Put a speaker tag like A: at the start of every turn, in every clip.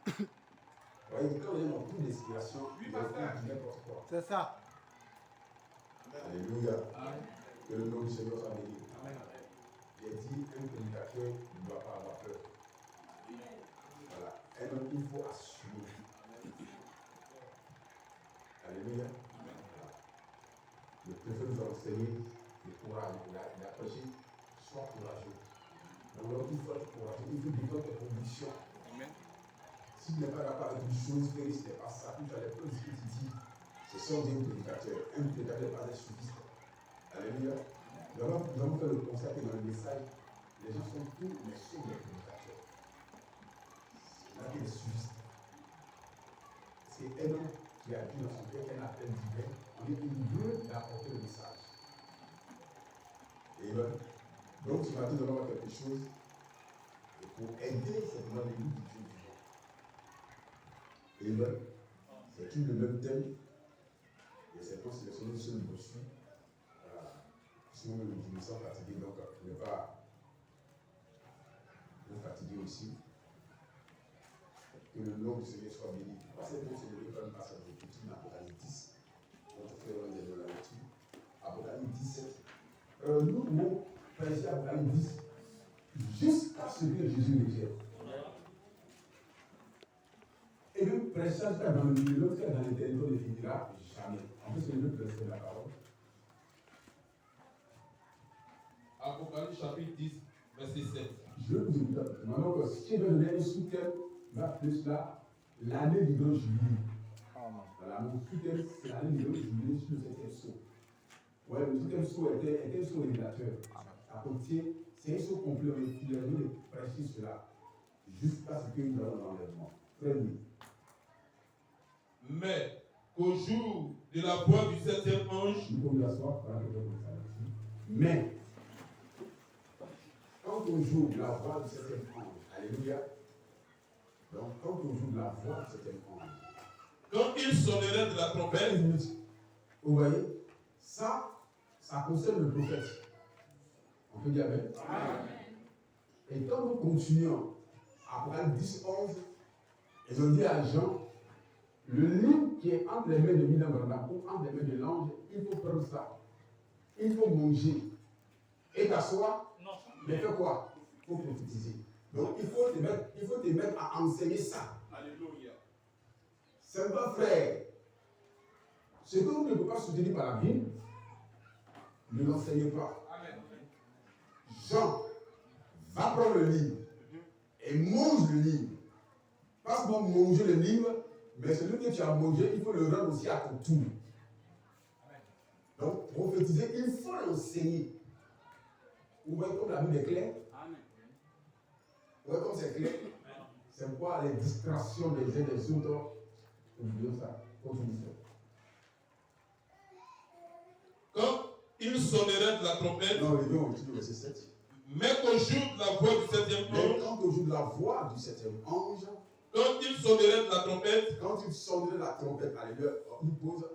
A: Vous voyez, quand on est dans toute l'inspiration, il va faire n'importe quoi.
B: C'est ça.
A: Alléluia. Que le nom du Seigneur soit béni. J'ai dit, un prédicateur ne doit pas avoir peur. Voilà. Un homme, il faut assumer. Alléluia. Voilà. Le préfet nous a enseigné le courage. Il a prêché, sois courageux. Donc, il faut être courageux. Il faut défendre tes convictions. S'il n'est pas d'accord avec une chose, ce n'est pas ça. Puis tu as les preuves que tu dis. Ce sont des prédicateurs. Un prédicateur n'est pas un soufiste. Alléluia. Nous avons fait le constat que dans le message, les gens sont tous, mais sont des prédicateurs. C'est là qu'il est suffisant. C'est un homme qui a dit dans son cœur qu'un appel divin, on est veut d'apporter le message. Et donc, ce matin, nous allons voir quelque chose et pour aider cette maladie du Dieu vivant. Amen. C'est tout le même thème. Et c'est pour sélectionner une seule brochure. Sinon, je me sens fatigué, donc je ne vais pas vous fatiguer aussi. Que le nom du Seigneur soit béni. Passez pour célébrer comme passage de l'écriture d'Apocalypse 10. Notre frère va dire la lecture. Apocalypse 17. Nous pouvons prêcher Apocalypse 10 jusqu'à ce que Jésus revienne. Et même prêcher jusqu'à dans le milieu, jusqu'à dans les territoires ne finira jamais. En fait, c'est le prêcher la parole.
C: Apocalypse chapitre 10, verset 7.
A: Je vous dis, maintenant que si tu veux donner un sous-thème, va plus là, l'année du grand jubilé. Voilà, mon sous-thème, c'est l'année du grand jubilé sur le 7e saut. Ouais, le 7e saut était un saut révélateur. Ça contient, c'est un saut complet, mais il a besoin de prêcher cela jusqu'à ce que nous allons dans l'enlèvement. Très bien.
C: Mais qu'au jour de la voix du 7e ange,
A: nous pouvons l'asseoir, voilà, mais quand on joue la voix du 7e ange, alléluia, donc quand on joue la voix du 7e ange,
C: quand il sonnerait de la trompette,
A: vous voyez, ça concerne le prophète. On peut dire amen. Et quand nous continuons, Apocalypse 10, 11, ils ont dit à Jean, le livre qui est entre les mains de Milan Branda ou entre les mains de l'ange, il faut prendre ça. Il faut manger. Et t'asseoir, mais fais quoi? Il faut prophétiser. Donc il faut te mettre à enseigner ça.
C: Alléluia.
A: C'est pas frère. Ce que vous ne pouvez pas soutenir par la Bible, ne l'enseignez pas.
C: Amen.
A: Jean, va prendre le livre et mange le livre. Pas seulement manger le livre, mais celui que tu as mangé, il faut le rendre aussi à ton tour. Donc, prophétiser, il faut l'enseigner. Vous voyez comme la Bible est claire? Vous voyez comme c'est clair? C'est quoi les distractions des uns des autres? Oublions ça. Continue.
C: Quand il sonnerait de la trompette,
A: non, les deux, on dit le verset 7.
C: Mais qu'au jour de la voix du 7e ange,
A: quand au jour de la voix du 7e ange,
C: quand il sonnerait de la trompette,
A: quand il sonnerait la trompette, alléluia,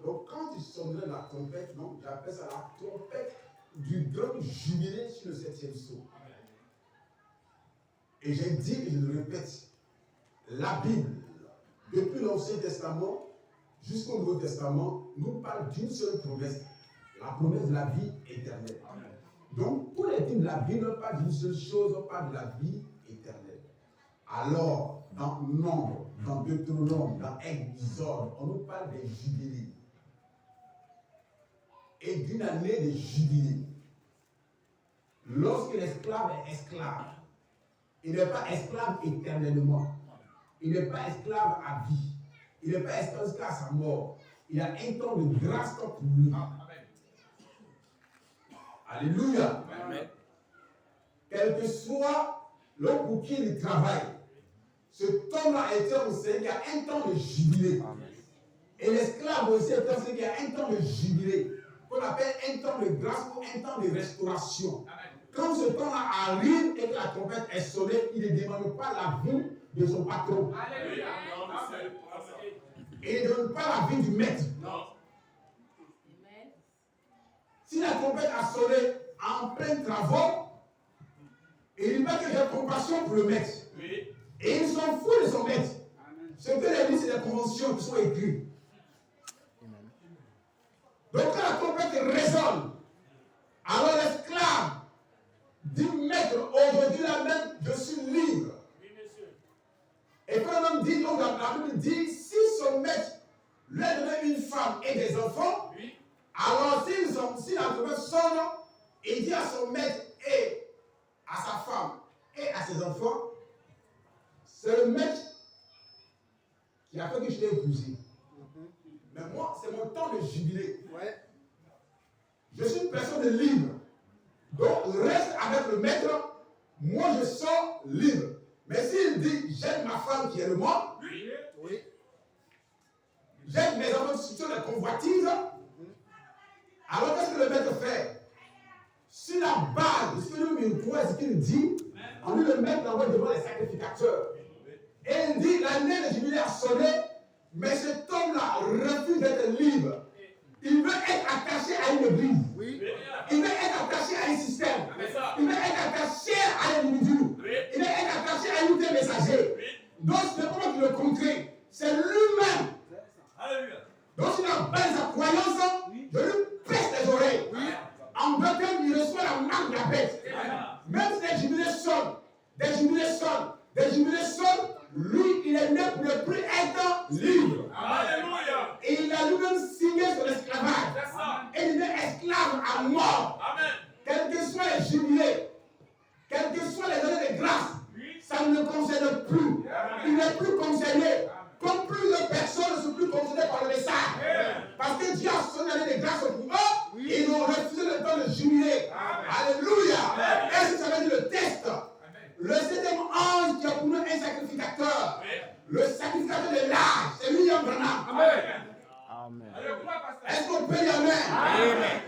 A: donc quand il sonnerait la trompette, donc j'appelle ça la trompette du grand jubilé sur le 7e saut. Et j'ai dit et je le répète, la Bible, depuis l'Ancien Testament jusqu'au Nouveau Testament, nous parle d'une seule promesse, la promesse de la vie éternelle. Donc, tous les livres de la Bible parlent d'une seule chose, on parle de la vie éternelle. Alors, dans Nombre, dans Deutéronome, dans Exode, on nous parle des jubilés. Et d'une année de jubilé. Lorsque l'esclave est esclave, il n'est pas esclave éternellement. Il n'est pas esclave à vie. Il n'est pas esclave jusqu'à sa mort. Il a un temps de grâce pour lui. Alléluia. Amen. Quel que soit l'homme pour qui il travaille, ce temps-là a été enseigné qu'il y a un temps de jubilé. Amen. Et l'esclave aussi est enseigné qu'il y a un temps de jubilé, qu'on appelle un temps de grâce ou un temps de restauration. Amen. Quand ce temps-là arrive et que la trompette est sonnée, il ne demande pas la vie de son patron. Alléluia. Et il ne demande pas la vie du maître. Non. Si la trompette a sonné en plein travaux, il dit pas que j'ai compassion pour le maître. Oui. Et il s'en fout de son maître. Amen. constitutions qui sont écrites. Donc quand la trompette résonne, alors l'esclave dit maître, aujourd'hui là même, je suis libre. Et quand l'homme dit, donc la Bible dit, si son maître lui a donné une femme et des enfants, alors si la trompette sonne, il dit à son maître et à sa femme et à ses enfants, c'est le maître qui a fait que je t'ai épousé. Mais moi, c'est mon temps de jubilé. Je suis une personne libre. Donc, reste avec le maître. Moi, je sors libre. Mais s'il dit, j'aime ma femme qui est le monde, j'aime mes enfants qui sont les convoitises, alors qu'est-ce que le maître fait? Sur la base de ce que ce qu'il dit, on lui le maître l'envoie devant les sacrificateurs. Et il dit, l'année de jubilé a sonné, mais cet homme-là refuse d'être libre. Il veut être attaché à une église. Il veut être attaché à un système. Il veut être attaché à un individu. Il veut être attaché à une unité messager. Donc, ce n'est pas moi qui le contraint. C'est lui-même. Donc, s'il a baisse sa croyance, je lui pèse les oreilles. En deux temps, il reçoit la marque de la bête. Même si des jubilés sonnent, lui, il est né pour ne plus être libre. Alléluia. Et il a lui-même signé sur l'esclavage. Et il est esclave à mort. Amen. Quels que soient les jubilés, quelles que soient les années de grâce, ça ne le concerne plus. Il n'est plus concerné. Comme plus de personnes ne sont plus concernées par le message. Parce que Dieu a sonné l'année de grâce pour eux, et ils ont refusé le temps de jubiler. Alléluia. Et si ça veut dire le test. Le septième ange qui a pour nous un sacrificateur. Le sacrificateur de l'âge, c'est William Branham. Amen. Est-ce qu'on peut dire Amen? Amen.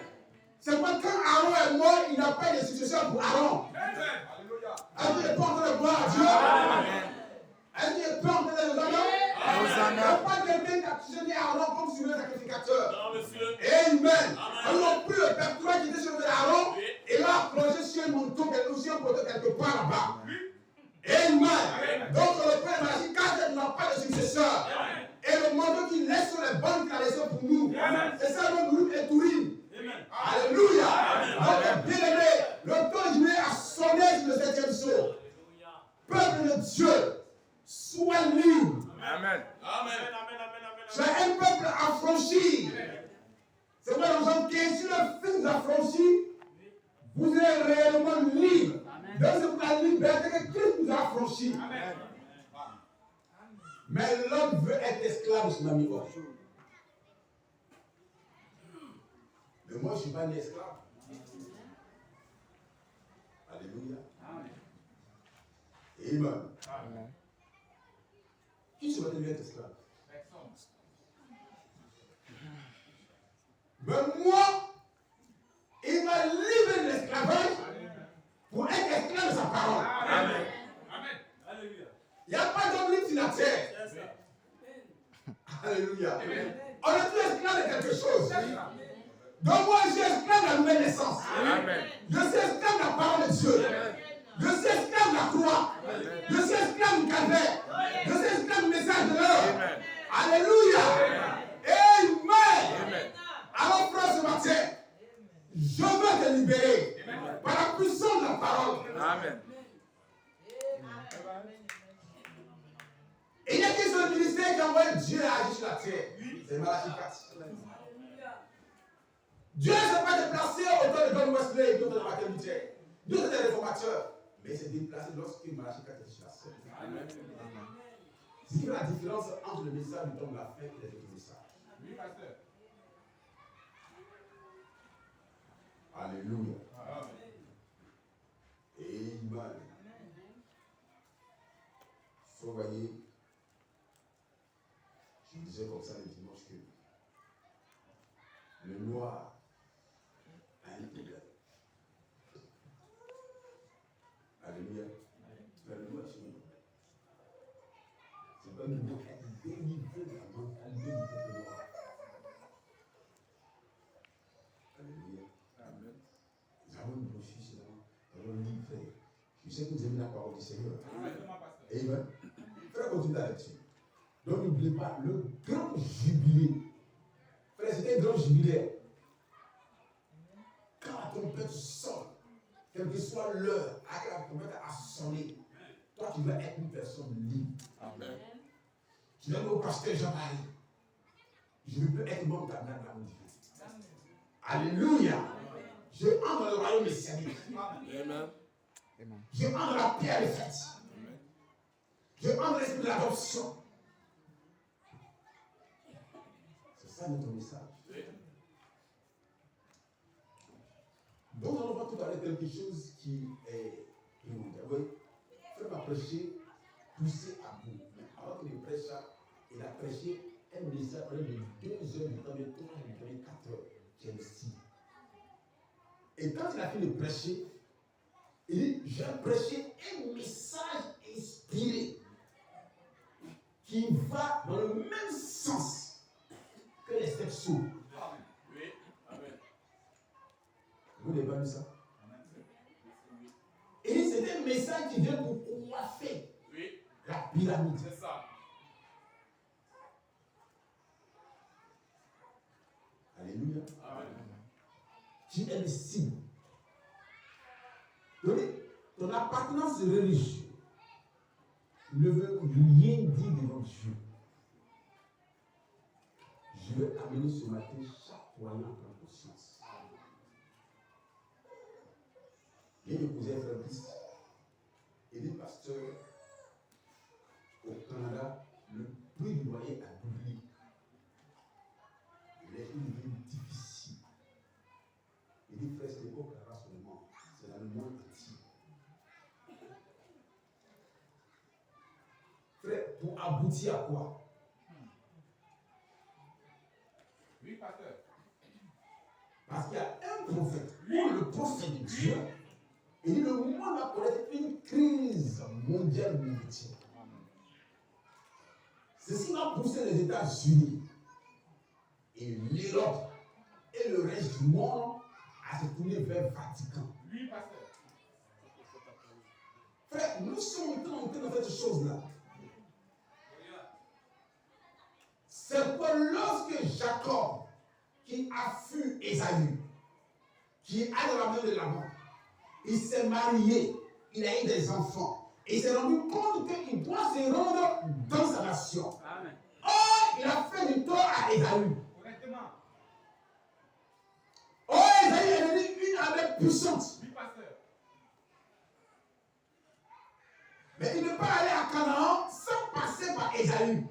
A: C'est pourquoi quand Aaron est mort, il n'a pas de successeur pour Aaron. Est-ce qu'il est pas en train de gloire à Dieu? Est-ce qu'il est pas en train de nous annoncer? Il n'y a pas quelqu'un qui a succédé à Aaron comme sur le sacrificateur. Amen. Alors on pris le père qui était sur Aaron et l'a plongé sur un manteau, quelque part là-bas. Amen. Donc le père m'a dit, quand il n'a pas de successeur, et le manteau qu'il laisse sur les bonnes qu'il a laissé pour nous, c'est ça le groupe et Tourim. Alléluia. Donc bien aimé, le temps jubilé a sonné sur le septième saut. Peuple de Dieu, sois libre. Amen. C'est un peuple affranchi. C'est moi dans Jean 15, si le Fils affranchi, vous êtes réellement libre. Donc c'est pour la liberté que Christ nous a affranchis. Mais l'homme veut être esclave de son ami. Mais moi je ne suis pas un esclave. Alléluia. Amen. Qui souhaite être esclave? Mais moi, il m'a livré de l'esclavage pour être esclave de sa parole. Amen. Il n'y a pas d'homme libre sur la terre. Alléluia. On est tous esclaves de quelque chose. Donc moi, je suis esclave de la nouvelle naissance. Amen. Je suis esclave de la parole de Dieu. Je suis esclave de la croix. Je suis esclave du calvaire. Je suis esclave du message de l'heure. Alléluia. Amen. Alors, frère, ce matin, je veux te libérer par la puissance de la parole. Amen. Il y a qui sont ministère qui a envoyé Dieu à agir sur la terre. C'est Malachie 4. Dieu ne s'est pas déplacé au temps de John Wesley et au temps de Martin Luther. Dieu était réformateur. Mais il s'est déplacé lorsque Malachie 4 était sur la terre. Amen. C'est ce qui fait la différence entre le message du temps de la fin et les autres messages. Oui, pasteur. Alléluia. Amen. Vous voyez, je disais comme ça le dimanche que le noir a un problème. Alléluia. Mais le noir, c'est pas une boucle délivrée de la mentalité du peuple noir. Alléluia. Amen. Nous avons une brochure, nous avons un livre. Je sais que vous aimez la parole du Seigneur. Amen. Frère, continue la lecture. Donc n'oubliez pas, le grand jubilé. Frère, c'était un grand jubilé. Quand la trompette sonne, quelle que soit l'heure à laquelle la trompette a sonné, toi tu vas être une personne libre. Amen. Je dis au pasteur Jean-Marie, je ne peux être membre de la main de Dieu. Alléluia. Je entre dans le royaume messianique. Amen. Je entre dans la pierre des fêtes. Je entre dans l'esprit de l'adoption. C'est ça notre message. Donc, on va tout parler de quelque chose qui est primordial. Frère m'a prêché, poussé à bout. Mais avant qu'il prêche ça, il a prêché un message de 2 heures du temps, de 3 heures du temps, de 4 heures. J'ai aussi. Et quand il a fini de prêcher, il dit, j'ai prêché un message inspiré qui va dans le même sens que les steppes sourds. Oui, amen. Vous n'avez pas vu ça? Et c'est un message qui vient pour coiffer la pyramide. C'est ça. Alléluia. Amen. Tu es le signe. Ton appartenance religieuse ne veut rien dire devant Dieu. Je veux amener ce matin chaque croyant à prendre conscience. J'ai épousé un frère Christ. Il est pasteur au Canada. Le prix du loyer a doublé. Il est une vie difficile. Il dit, frère, ce n'est pas au Canada seulement, c'est dans le monde entier. Frère, pour aboutir à quoi? Oui, pasteur. Parce qu'il y a un prophète, le prophète de Dieu, il dit, le monde va connaître une crise mondiale monétaire. C'est ce qui va pousser les États-Unis et l'Europe et le reste du monde à se tourner vers le Vatican. Oui, pasteur. Frère, nous sommes en train de faire cette chose-là. C'est que lorsque Jacob, qui a fui Ésaü, qui a dans la main de Laban, il s'est marié, il a eu des enfants, et il s'est rendu compte qu'il doit se rendre dans sa nation. Amen. Or, il a fait du tort à Ésaü. Correctement. Or, Ésaü est devenu une armée puissante. Oui, pasteur. Mais il ne peut pas aller à Canaan sans passer par Ésaü.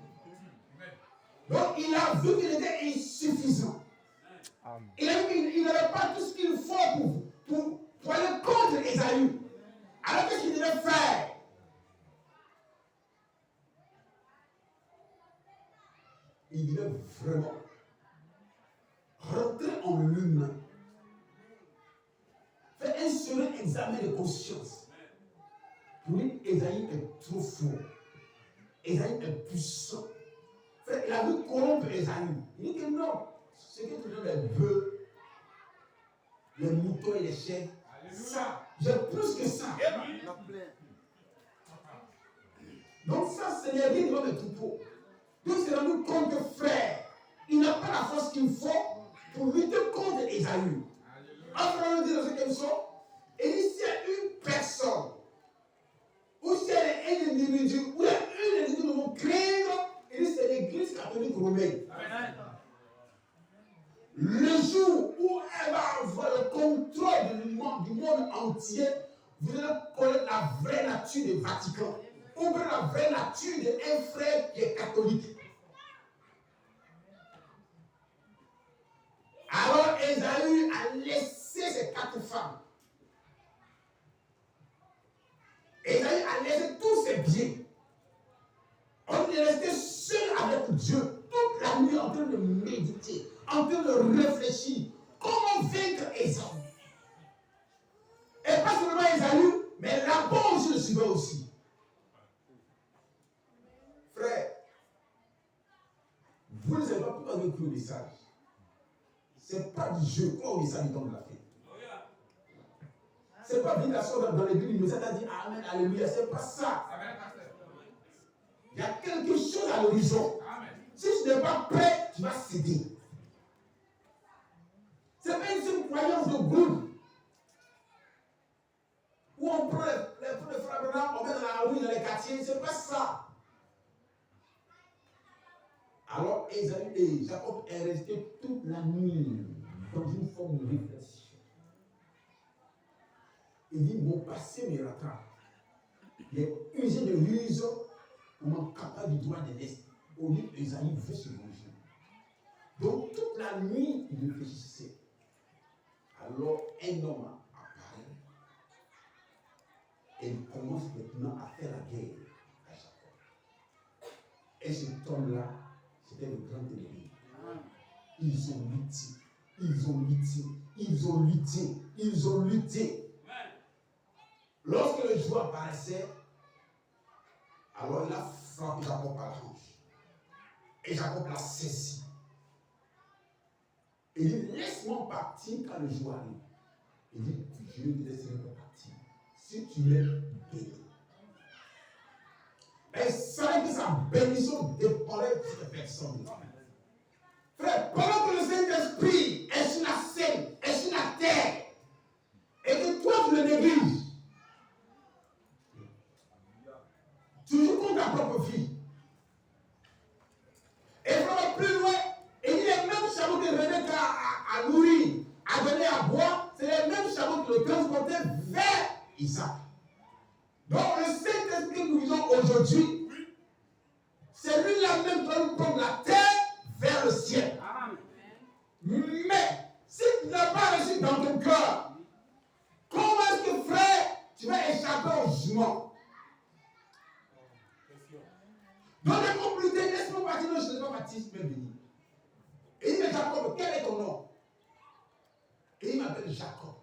A: Donc, il a vu qu'il était insuffisant. Amen. Il a vu qu'il n'avait pas tout ce qu'il faut pour aller contre Ésaü. Alors, qu'est-ce qu'il devait faire? Il devait vraiment rentrer en lui-même. Faire un seul examen de conscience. Pour lui, Ésaü est trop fort. Ésaü est puissant. Frère, il a vu corrompre Ésaü. Il dit que non, ce que tu donnes les bœufs, les moutons et les chèvres, ça, j'ai plus que ça. Donc ça, ce n'est rien devant mes troupeaux. Donc c'est rendu compte que frère, il n'a pas la force qu'il faut pour lutter contre Ésaü. Enfin, on dit dans ce qu'ils sont, et s'il y a une personne, ou s'il y a un individu, ou il y a un individu que nous craindre, et c'est l'église catholique romaine. Amen. Le jour où elle va avoir le contrôle du monde entier, vous allez connaître la vraie nature du Vatican. Ou bien la vraie nature d'un frère qui est catholique. Alors Ésaü a laissé ses 4 femmes. Ésaü a laissé tous ses biens. On est resté seul avec Dieu toute la nuit en train de méditer, en train de réfléchir. Comment vaincre Ésaü? Et pas seulement Ésaü, mais Laban aussi le suivait aussi. Frère, vous ne savez pas pourquoi vous écoutez le message. Ce n'est pas du jeu, quoi au message du temps de la fête. Ce n'est pas venir t'asseoir dans l'église, le message a dit Amen, Alléluia, ce n'est pas ça. Il y a quelque chose à l'horizon. Si tu n'es pas prêt, tu vas céder. Ce n'est pas une croyance de groupe où on prend les frères blancs, on met dans la rue, dans les quartiers. Ce n'est pas ça. Alors, Esaü et Jacob est resté toute la nuit dans une forme de réflexion. Il dit, mon passé me rattrape. Il est usé de ruse pour m'encapable du droit de l'Est. Au lieu d'Esaü veut se venger. Donc, toute la nuit, il réfléchissait. Alors, un homme apparaît et il commence maintenant à faire la guerre à Jacob. Et cet homme-là, c'était le grand ennemi. Ils ont lutté, ils ont lutté, ils ont lutté, ils ont lutté. Lorsque le jour apparaissait, alors il a frappé Jacob par la hanche. Et Jacob l'a saisi. Il dit, laisse-moi partir quand le jour arrive. Il dit, je ne te laisserai pas partir. Si tu es béni. Et il savait que sa bénédiction dépendait de cette personne. Frère, pendant que le Saint-Esprit est sur la scène, est sur la terre, et que toi tu le négliges, tu joues contre ta propre vie. Et vraiment plus loin, il dit les mêmes chameaux qui venaient à nourrir, à donner à boire, c'est les mêmes chameaux qui le transportaient vers Isaac. Donc le Saint-Esprit que nous vivons aujourd'hui, c'est lui-là même qui va nous prendre la terre vers le ciel. Amen. Mais si tu n'as pas reçu dans ton cœur, comment est-ce que frère, tu vas échapper au jugement? Dans les communautés, laisse-moi partir, non, je ne suis pas baptiste, même béni. Et il dit, Jacob, quel est ton nom? Et il m'appelle Jacob,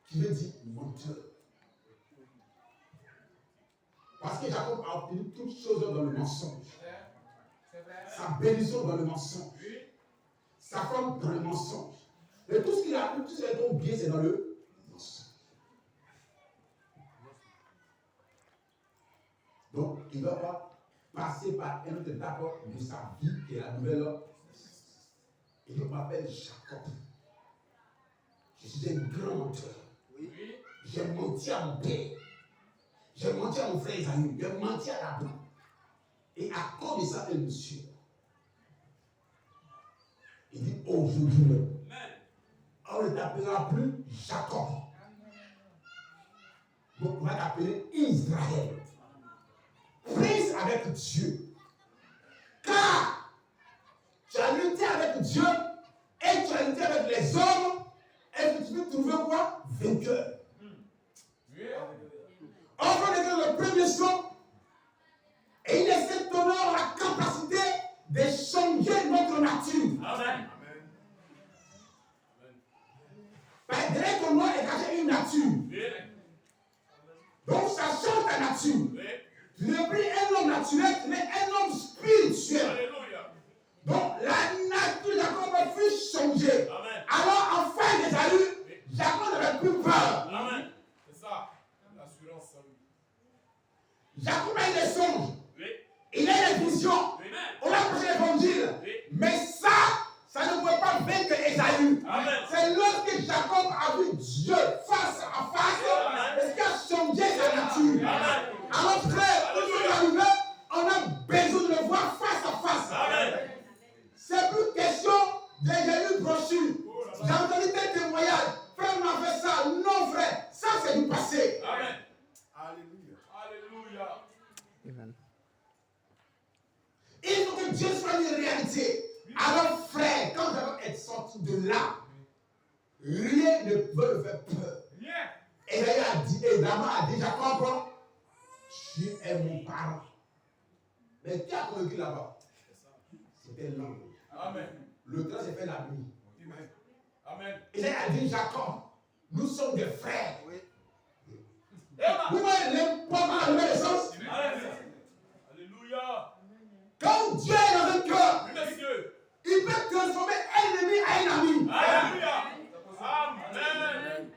A: qui veut dire menteur. Parce que Jacob a obtenu toutes choses dans le mensonge. Sa bénédiction dans le mensonge. Sa femme dans le mensonge. Et tout ce qu'il a eu, tout ce qui est bien, c'est dans le mensonge. Donc, il va pas passer par un autre étape de sa vie qui est la nouvelle. Il m'appelle Jacob. Je suis un grand menteur. J'ai menti à mon père. J'ai menti à mon frère Isaïe. J'ai menti à Abraham. Et à cause de ça, il me suit. Il dit aujourd'hui même, on ne t'appellera plus Jacob. Donc on va t'appeler Israël. Prince avec Dieu. Car tu as lutté avec Dieu et tu as lutté avec les hommes et tu peux trouver quoi? Vainqueur. On va dire le premier son et il est cet honneur la capacité de changer notre nature. Amen. Derrière ton nom est caché une nature. Donc ça change ta nature. Tu n'es plus un homme naturel, tu es un homme spirituel. Donc la nature de Jacob fut changée. Amen. Alors enfin d'Ésaü, Jacob n'avait plus peur. Amen. C'est ça, l'assurance. Jacob a eu des songes. Il a des visions. On a prêché l'évangile. Mais ça ne pouvait pas vaincre Ésaü. C'est lorsque Jacob a vu Dieu face à face, et qu'il a changé sa nature. Amen. Alors frère, tout ce qui est arrivé, on a besoin de le voir face à face. Amen. C'est plus question de une brochure. J'ai entendu tes témoignages. Frère, on a fait ça. Non frère, ça c'est du passé. Amen. Alléluia. Alléluia. Amen. Il faut que Dieu soit une réalité. Alors frère, quand Jacob est sorti de là, rien ne peut le faire peur. Et Abraham a dit, Jacob, tu es mon parent. Mais qui a convaincu là-bas? C'était l'ange. Amen. Le temps s'est fait la nuit. Amen. Et il a dit, Jacob, nous sommes des frères. Oui. Vous voyez l'important de la naissance? Alléluia. Quand Dieu est dans un cœur, il peut transformer un ennemi à un ami. Alléluia. Amen.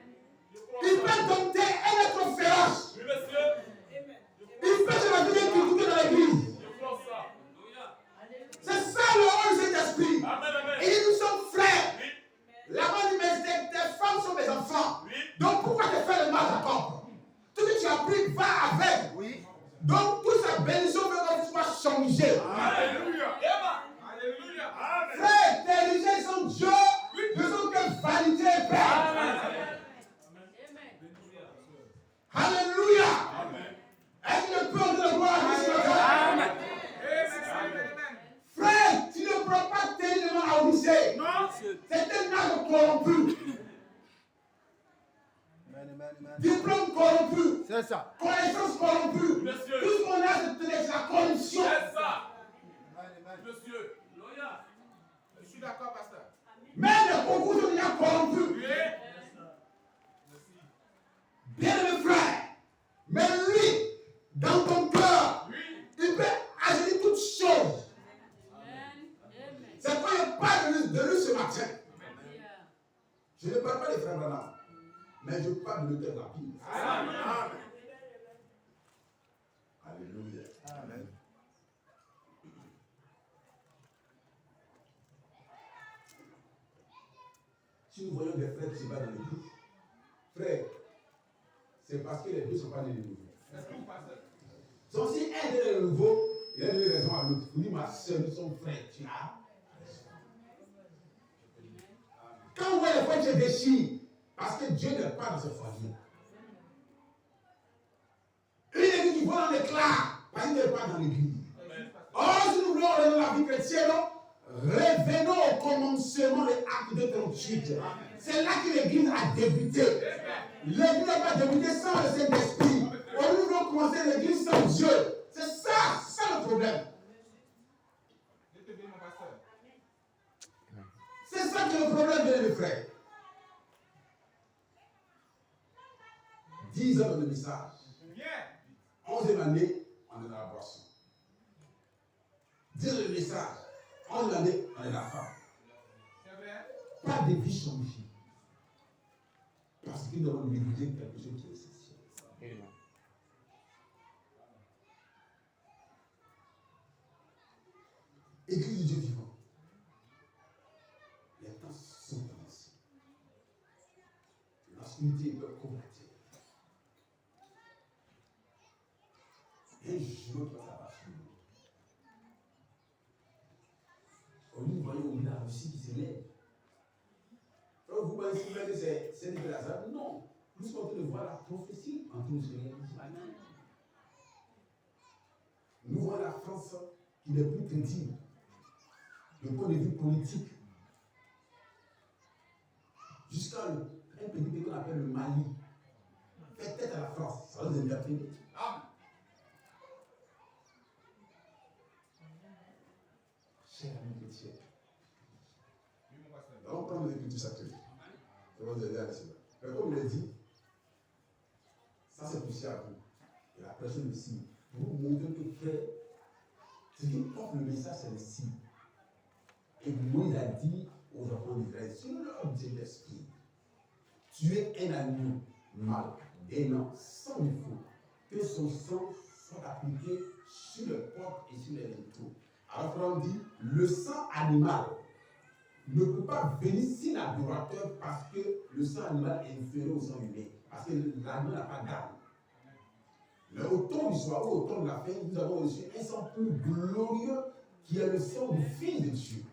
A: Il peut dompter un être féroce. Il peut se mettre qui écouter dans l'église. corriger.
B: Alléluia.
A: Frère, tes riches sont Dieu, ne sont que vanité et paix. Alléluia. Est-ce que le peuple de gloire à Dieu ce matin? Frère, tu ne pourras pas tellement avancer. C'est un âge corrompu. Diplôme corrompu.
D: C'est ça.
A: Connaissance corrompue. Tout ce qu'on a, c'est la corruption.
B: C'est ça. Monsieur. Je suis d'accord, pasteur.
A: Même les concours sont déjà corrompus. Bien aimé frère, mais lui, dans ton cœur, il peut agir toutes choses. C'est pourquoi je parle de lui ce matin. Je ne parle pas des frères Branham, mais je parle de l'auteur de la Bible.
B: Amen.
A: Alléluia.
D: Amen.
A: Si nous voyons des frères qui se battent dans l'église, frère, c'est parce que les deux ne sont pas nés de nouveau. Donc si un est de nouveau, il a donné raison à l'autre. Vous dites, ma soeur, nous sommes frères, tu as. Quand on voit les frères qui se déchirent, parce que Dieu n'est pas dans ce foyer. Une église qui voit dans l'éclat, parce qu'il n'est pas dans l'église. Or, si nous voulons revenir la vie chrétienne, revenons au commencement des actes de 38. C'est là que l'église a débuté. L'église n'a pas débuté sans le Saint-Esprit. Or, nous voulons commencer l'église sans Dieu. C'est ça le problème. C'est ça qui est le problème, bien mes frères. 10 ans de message. 11e année, on est dans la boisson. 10 ans de message. 11e année, on est dans la femme. Pas de vie changée. Parce que nous avons négligé quelque chose qui est essentiel. Église du Dieu vivant. Les temps sont avancés. L'obscurité peut combattre. Un jour, ça va finir. Nous voyons la Russie qui se lève. Alors vous pensez que c'est de hasard? Non. Nous sommes en train de voir la prophétie en train de se réaliser. Nous voyons la France qui n'est plus crédible du point de vue politique. Jusqu'à un pays qu'on appelle le Mali. Faites tête à la France, ça va nous interpeller. Cher ami chrétien, on prend les écritures sacrées. Ça va vous aider à cela. Mais comme il a dit, ça c'est poussé à vous. Et la personne ici, pour vous montrer que frère, ce qui porte le message, c'est le signe. Et Moïse a dit aux enfants d'Israël, sur leur objet d'esprit, tuez un agneau mâle d'un an sans défaut, que son sang soit appliqué sur le porte et sur les linteaux. Alors on dit, le sang animal ne peut pas venir sin l'adorateur parce que le sang animal est inférieur au sang humain. Parce que l'agneau n'a pas d'âme. Mais au temps du soir ou au temps de la fin, nous avons reçu un sang plus glorieux qui est le sang du Fils de Dieu.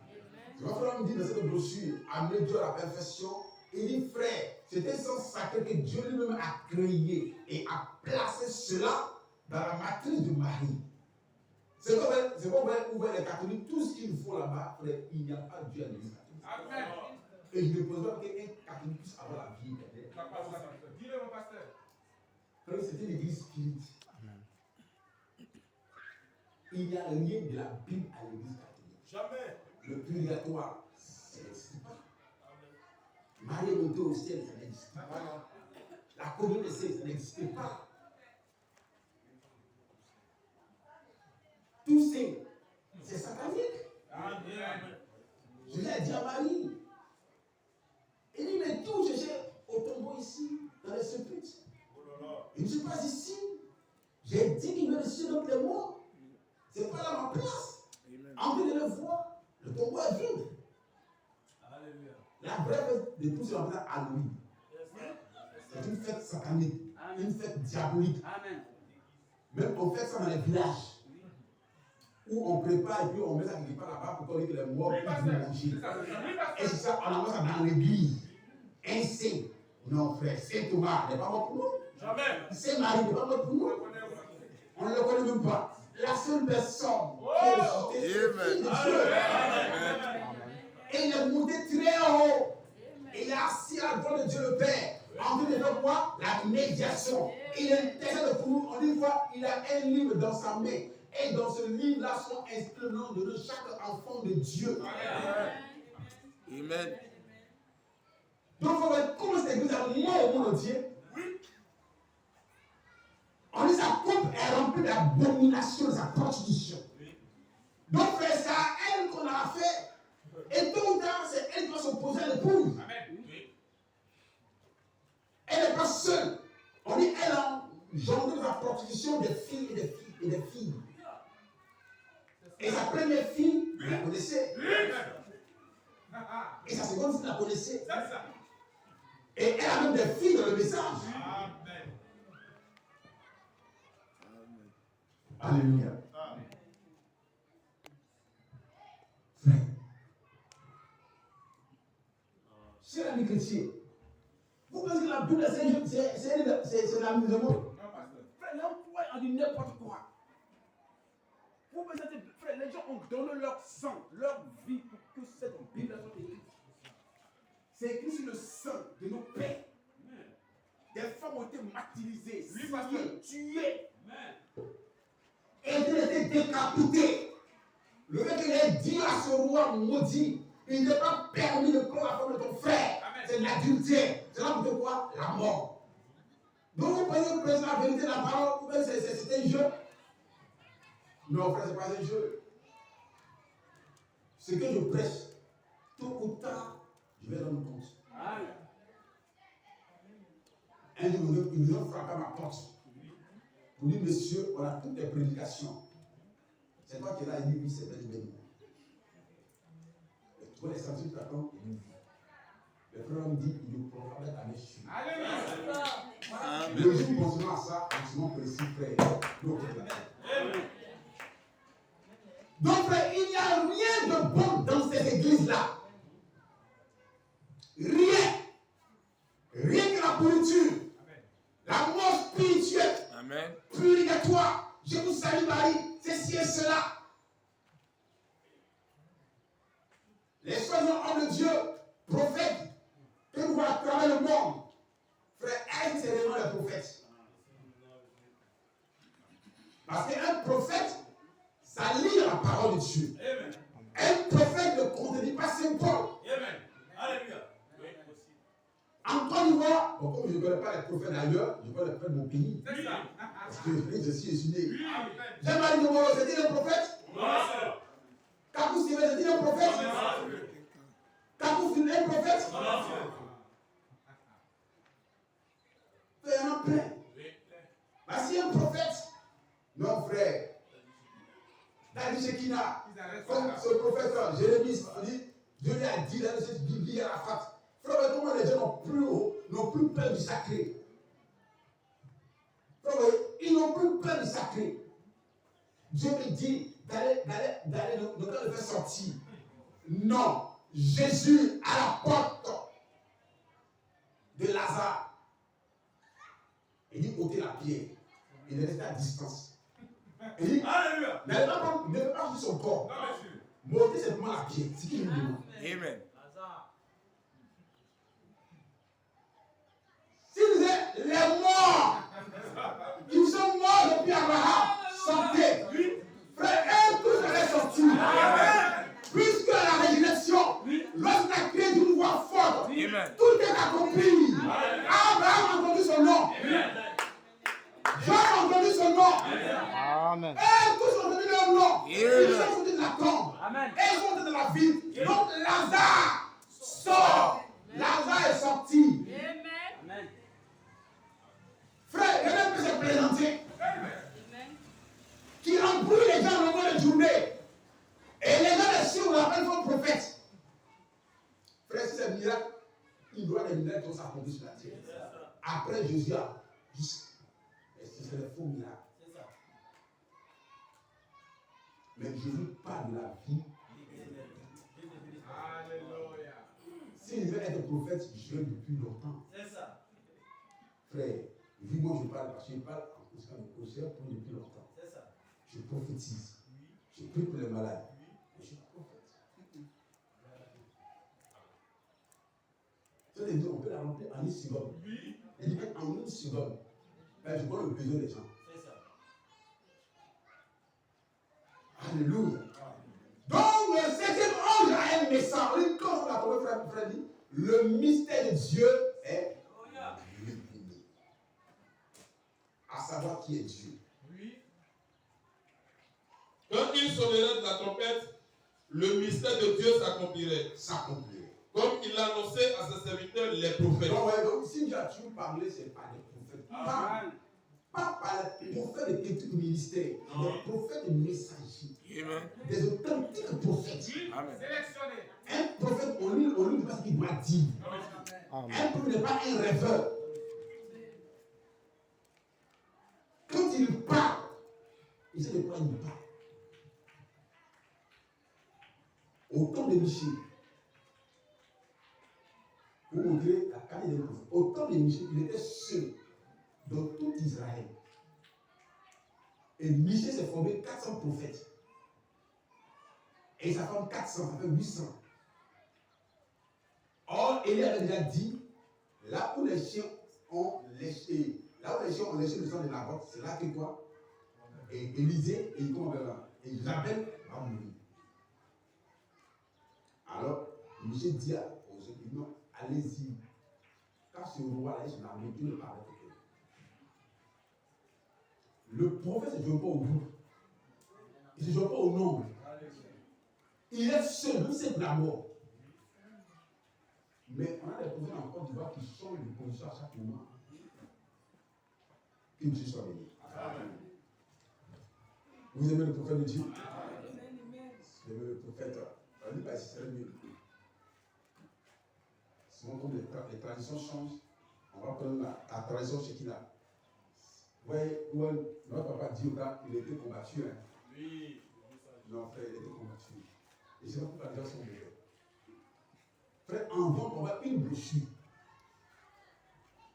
A: C'est pourquoi on dit dans cette brochure, amener Dieu à la perfection. Il dit, frère, c'est un sang sacré que Dieu lui-même a créé et a placé cela dans la matrice de Marie. C'est pourquoi ouvrir les catholiques, tout ce qu'il faut là-bas, frère, il n'y a pas Dieu à l'église catholique. Amen. Et je ne pose pas qu'un catholique puisse avoir la vie. Dis-le, mon pasteur. Frère, c'était l'église spirituelle. Il n'y a rien de la Bible à l'église catholique. Jamais. Le purgatoire, ça n'existe pas. Marie montée au ciel, ça n'existe pas. La communion des saints, ça n'existe pas. Tout c'est satanique. Je l'ai dit à Marie. Il dit, mais tout, je cherche au tombeau ici, dans les sépulcres. Il ne suis pas ici. J'ai dit qu'il me ressuscite donc les morts. Ce n'est pas là ma place. En plus de le voir, le tombeau est vide. La vraie fête de tout, c'est en fait Halloween. C'est une fête satanique, une fête diabolique. Même on fait ça dans les villages. où on prépare et puis on met ça quelque part là-bas pour qu'on que les morts puissent manger. Et c'est ça, on envoie ça dans l'église. Un saint. Non, frère, Saint Thomas n'est pas mort pour nous.
B: Jamais.
A: Saint Marie n'est pas mort pour nous. On ne le connaît même pas. La seule personne qui est ressuscitée, c'est le Fils de Dieu. Et il est monté très haut. Et il est assis à la droite de Dieu le Père. En train de faire quoi? La médiation. Il intercède pour nous. On dit une fois, il a un livre dans sa main. Et dans ce livre-là sont inscrits le nom de chaque enfant de Dieu.
B: Amen.
A: Donc, comment cette église a mort au monde entier? On dit sa coupe est remplie d'abomination, de sa prostitution. Donc, frère, c'est à elle qu'on a affaire. Et tôt ou tard, c'est elle qui va s'opposer à l'épouse. Elle n'est pas seule. On dit elle a engendré de la prostitution des filles et des filles et des filles. Et sa première fille, vous la connaissez. Et sa seconde fille, vous la connaissez. Et elle a même des filles dans le message. Alléluia. Frère, cher ami chrétien, vous pensez que la Bible c'est l'amusement? Frère, l'emploi a dit n'importe quoi. Vous pensez que frère, les gens ont donné leur sang, leur vie pour que cette Bible soit écrite. C'est écrit sur le sang de nos pères. Des femmes ont été martyrisées, tuées. Et il a été décapité. Le mec il a dit à ce roi maudit, il n'est pas permis de prendre la femme de ton frère. C'est l'adultère. C'est là pour te quoi? La mort. Donc vous pensez que prêcher la vérité, la parole, c'est un jeu? Non, frère, ce n'est pas un jeu. Ce que je prêche, tôt ou tard, je vais rendre compte. Un jour, ils nous ont frappé à ma porte. Pour dire, monsieur, on a toutes les prédications. C'est toi qui es là, il dit, oui, c'est vrai, mais tu vois les sentiments t'attendent, il dit, le frère me dit, il nous proclame ta mission. Le jour où on se met à ça, on se met précis, frère. Donc, frère, il n'y a rien de bon dans cette église-là. Rien. Rien que la pourriture. La mort spirituelle.
B: Amen.
A: Purigatoire. Je vous salue, Marie. Ceci et cela. Les soi-disant hommes de Dieu, prophètes, que nous voyons à travers le monde. Frère, est-ce c'est vraiment les prophètes? Parce qu'un prophète, ça lit la parole de Dieu. Amen. Un prophète ne contredit pas Saint Paul.
B: Amen. Alléluia.
A: En Côte d'Ivoire, bon, comme je ne connais pas les prophètes d'ailleurs, je connais les prophètes de mon pays.
B: C'est ça.
A: Parce que je suis né. Jean-Marie Nomoro, c'est-il un prophète?
B: Non.
A: Kakou Sivé, c'est-il un prophète? Kakou Sivé, un prophète? Il y en a plein. Voici un prophète. Non, frère. Dadi Shekina, comme ce prophète Jérémie, Dieu lui a dit dans cette Bible à la fête. Frère, comment les gens n'ont plus peur du sacré? Frère, ils n'ont plus peur du sacré. Dieu me dit d'aller le faire sortir. Non. Jésus à la porte de Lazare. Il dit ôtez la pierre. Il est resté à distance. Il dit,
B: Alléluia.
A: il n'avait pas vu son corps. Monter simplement la pierre. C'est ce qu'il lui demande.
B: Amen.
A: S'il disait les morts, ils sont morts depuis Abraham, sortez. Frère, eux tous allaient sortir. Puisque la résurrection, lorsqu'il a créé d'une voix forte, tout est accompli. Abraham a entendu son nom. Jean a entendu son nom.
D: Amen.
A: Eux tous ont entendu leur nom. Ils sont sortis de la tombe. Et ils sont sortis de la ville. Donc Lazare sort. Lazare est sorti. Frère, quelqu'un peut se présenter qui embrouille les gens au moment de journée. Et les gens les suivent, on l'appelle son prophète. Frère, si c'est miracle, il doit les miracles qui s'accomplir sur la terre. Après Jésus, c'est le faux miracle. Mais Jésus parle de la vie.
B: Alléluia.
A: S'il veut être prophète, je l'ai depuis longtemps.
D: C'est ça.
A: Frère, vu moi je parle parce que je parle en conscience de prophète pour depuis longtemps.
D: C'est ça.
A: Je prophétise.
D: Oui.
A: Je prie pour les malades.
D: Oui.
A: Mais je suis prophète. Ça veut dire on peut la remplir en une seconde.
D: Oui.
A: Il dit en une seconde. Ben, je vois le besoin des gens.
D: C'est ça.
A: Alléluia. Donc le septième ange a un message. On dit comme la première frère dit, le mystère de Dieu est révélé. À savoir qui est Dieu.
D: Oui.
C: Quand il sonnerait de la trompette, le mystère de Dieu s'accomplirait. Comme il l'annonçait à ses serviteurs, les prophètes.
A: Donc si Dieu a toujours parlé, c'est pas des prophètes. Pas par les prophètes de petit ministère, des prophètes de messagers.
B: Amen.
A: Des authentiques prophètes.
B: Amen. Sélectionné.
A: Un prophète, on lui dit pas ce qu'il doit dire. Un prophète n'est pas un rêveur. Quand il parle, il sait de quoi il parle. Au temps de Michel, pour montrer la qualité des prophètes, au temps de Michel, il était seul dans tout Israël. Et Michel s'est formé 400 prophètes. Et sa femme 400, ça fait 800. Or, Élie avait déjà dit, là où les chiens ont léché, le sang de Naboth, c'est là que quoi? Et Élisée et Isabelle va mourir. Alors, Michel dit aux autres, non, allez-y. Quand ce roi-là est sur l'armée, Dieu ne parle pas. Le prophète ne se joue pas au groupe. Il ne se joue pas au nombre. Il est seul, lui c'est de la mort. Mais on a des prophètes en Côte d'Ivoire qui changent de position à chaque moment. Que Dieu soit béni. Vous aimez le prophète de Dieu? Vous aimez le prophète? On dit pas si c'est mieux. Souvent, comme les traditions changent, on va prendre la tradition chez qui là. Ouais, notre papa dit au gars, il était combattu. Hein.
D: Oui.
A: Non, frère, il était combattu. Et c'est pourquoi les gens sont mauvais. Frère, en vente, on va une brochure.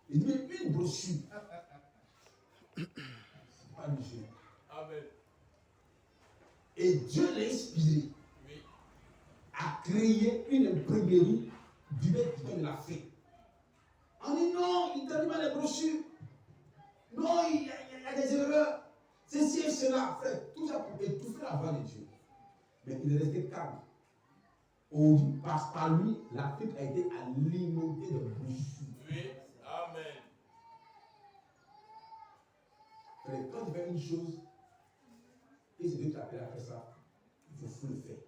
A: Il dit, mais une brochure. C'est pas Michel.
D: Amen.
A: Et Dieu l'a inspiré
D: Oui.
A: à créer une imprimerie du mec qui l'a fait. On dit non, il t'a dit mal les brochures. Non, il y a des erreurs. Ceci et cela, frère. Tout ça pour étouffer la voix de Dieu. Mais il est resté calme. On dit, parce par lui, l'Afrique a été alimentée de brochures.
D: Oui. Amen.
A: Frère, quand tu fais une chose, et c'est Dieu qui t'appelle à faire ça, il faut le faire.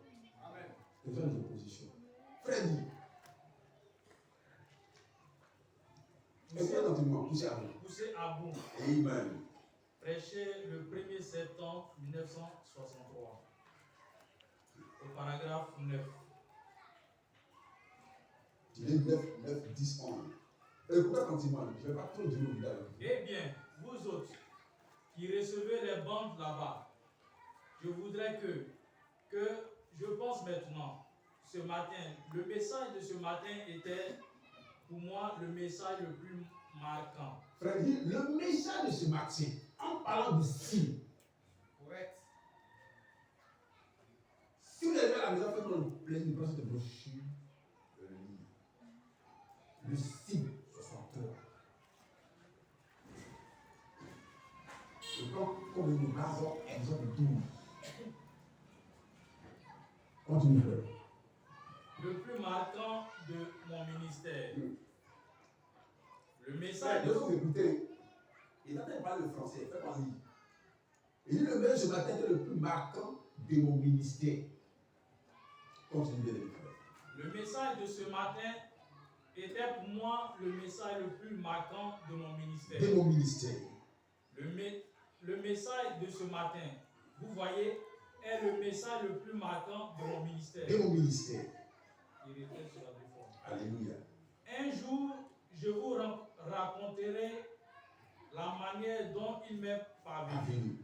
D: Amen.
A: C'est ça les oppositions. Frère, dit.
D: Poussez à bout.
A: Amen.
D: Prêché le 1er septembre 1963. Au paragraphe 9.
A: Il est 9, 10, 11. Pourquoi continuellement? Je ne vais pas trop dire au vidal.
D: Eh bien, vous autres qui recevez les bandes là-bas, je voudrais que je pense maintenant, ce matin, le message de ce matin était pour moi le message le plus marquant.
A: Frère, dit, le message de ce matin, en parlant du style.
B: Correct.
A: Si vous avez à la maison, faites-moi le plaisir de prendre cette brochure, le livre. Le style 63. Je prends comme une raison, exemple 12. Continue, frère.
D: Le plus marquant de mon ministère. Le
A: Frère,
D: message
A: de vous écouter, il n'entend pas le français, faites en lire. Il dit le message ce matin était le plus marquant de mon ministère. Continuez de l'écouter.
D: Le message de ce matin était pour moi le message le plus marquant de mon ministère.
A: De mon ministère.
D: Le message de ce matin, vous voyez, est le message le plus marquant de mon ministère.
A: De mon ministère.
D: Il était sur la réforme.
A: Alléluia.
D: Un jour, je vous raconterai la manière dont il m'est parvenu.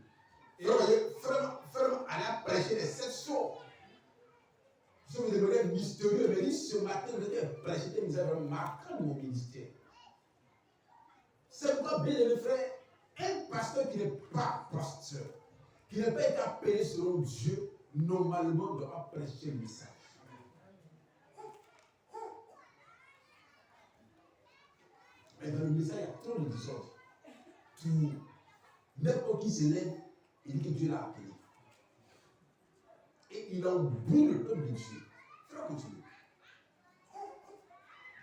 A: Frère, allez prêcher prêcher les 7 choses. Je vous devenez mystérieux, mais dit ce matin, vous êtes prêché, vous avez marqué mon ministère. C'est pourquoi, bien les frères, un pasteur qui n'est pas pasteur, qui n'a pas été appelé selon Dieu, normalement ne doit pas prêcher le message. Mais dans le message, il y a trop de désordre. N'importe qui se lève, il dit que Dieu l'a appelé. Et il embrouille le peuple de Dieu. Il faut continuer.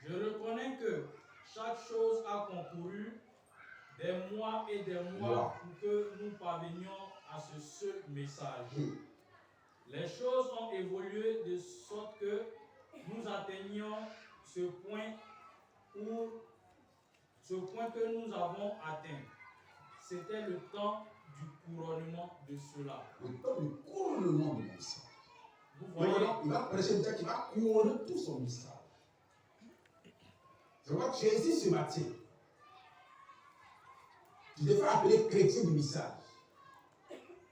D: Je reconnais que chaque chose a concouru des mois et des mois pour que nous parvenions à ce seul message. Les choses ont évolué de sorte que nous atteignions ce point que nous avons atteint. C'était le temps du couronnement de cela.
A: Le temps du couronnement de message.
D: Vous voyez,
A: il va prêcher le temps qui va couronner tout son message. C'est pourquoi tu es ici ce matin. Tu te fais appeler chrétien du message.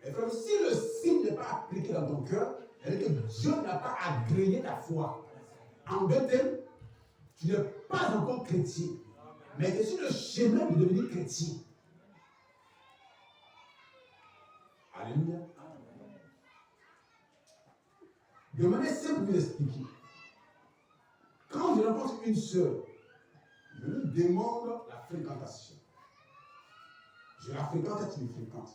A: Et comme si le signe n'est pas appliqué dans ton cœur, c'est-à-dire que Dieu n'a pas agréé ta foi. En deux termes, tu n'es pas encore chrétien, mais tu es sur le chemin de devenir chrétien. Alléluia. De manière simple, vous expliquer. Quand je rencontre une sœur, je lui demande la fréquentation. Je la fréquente, elle me fréquente.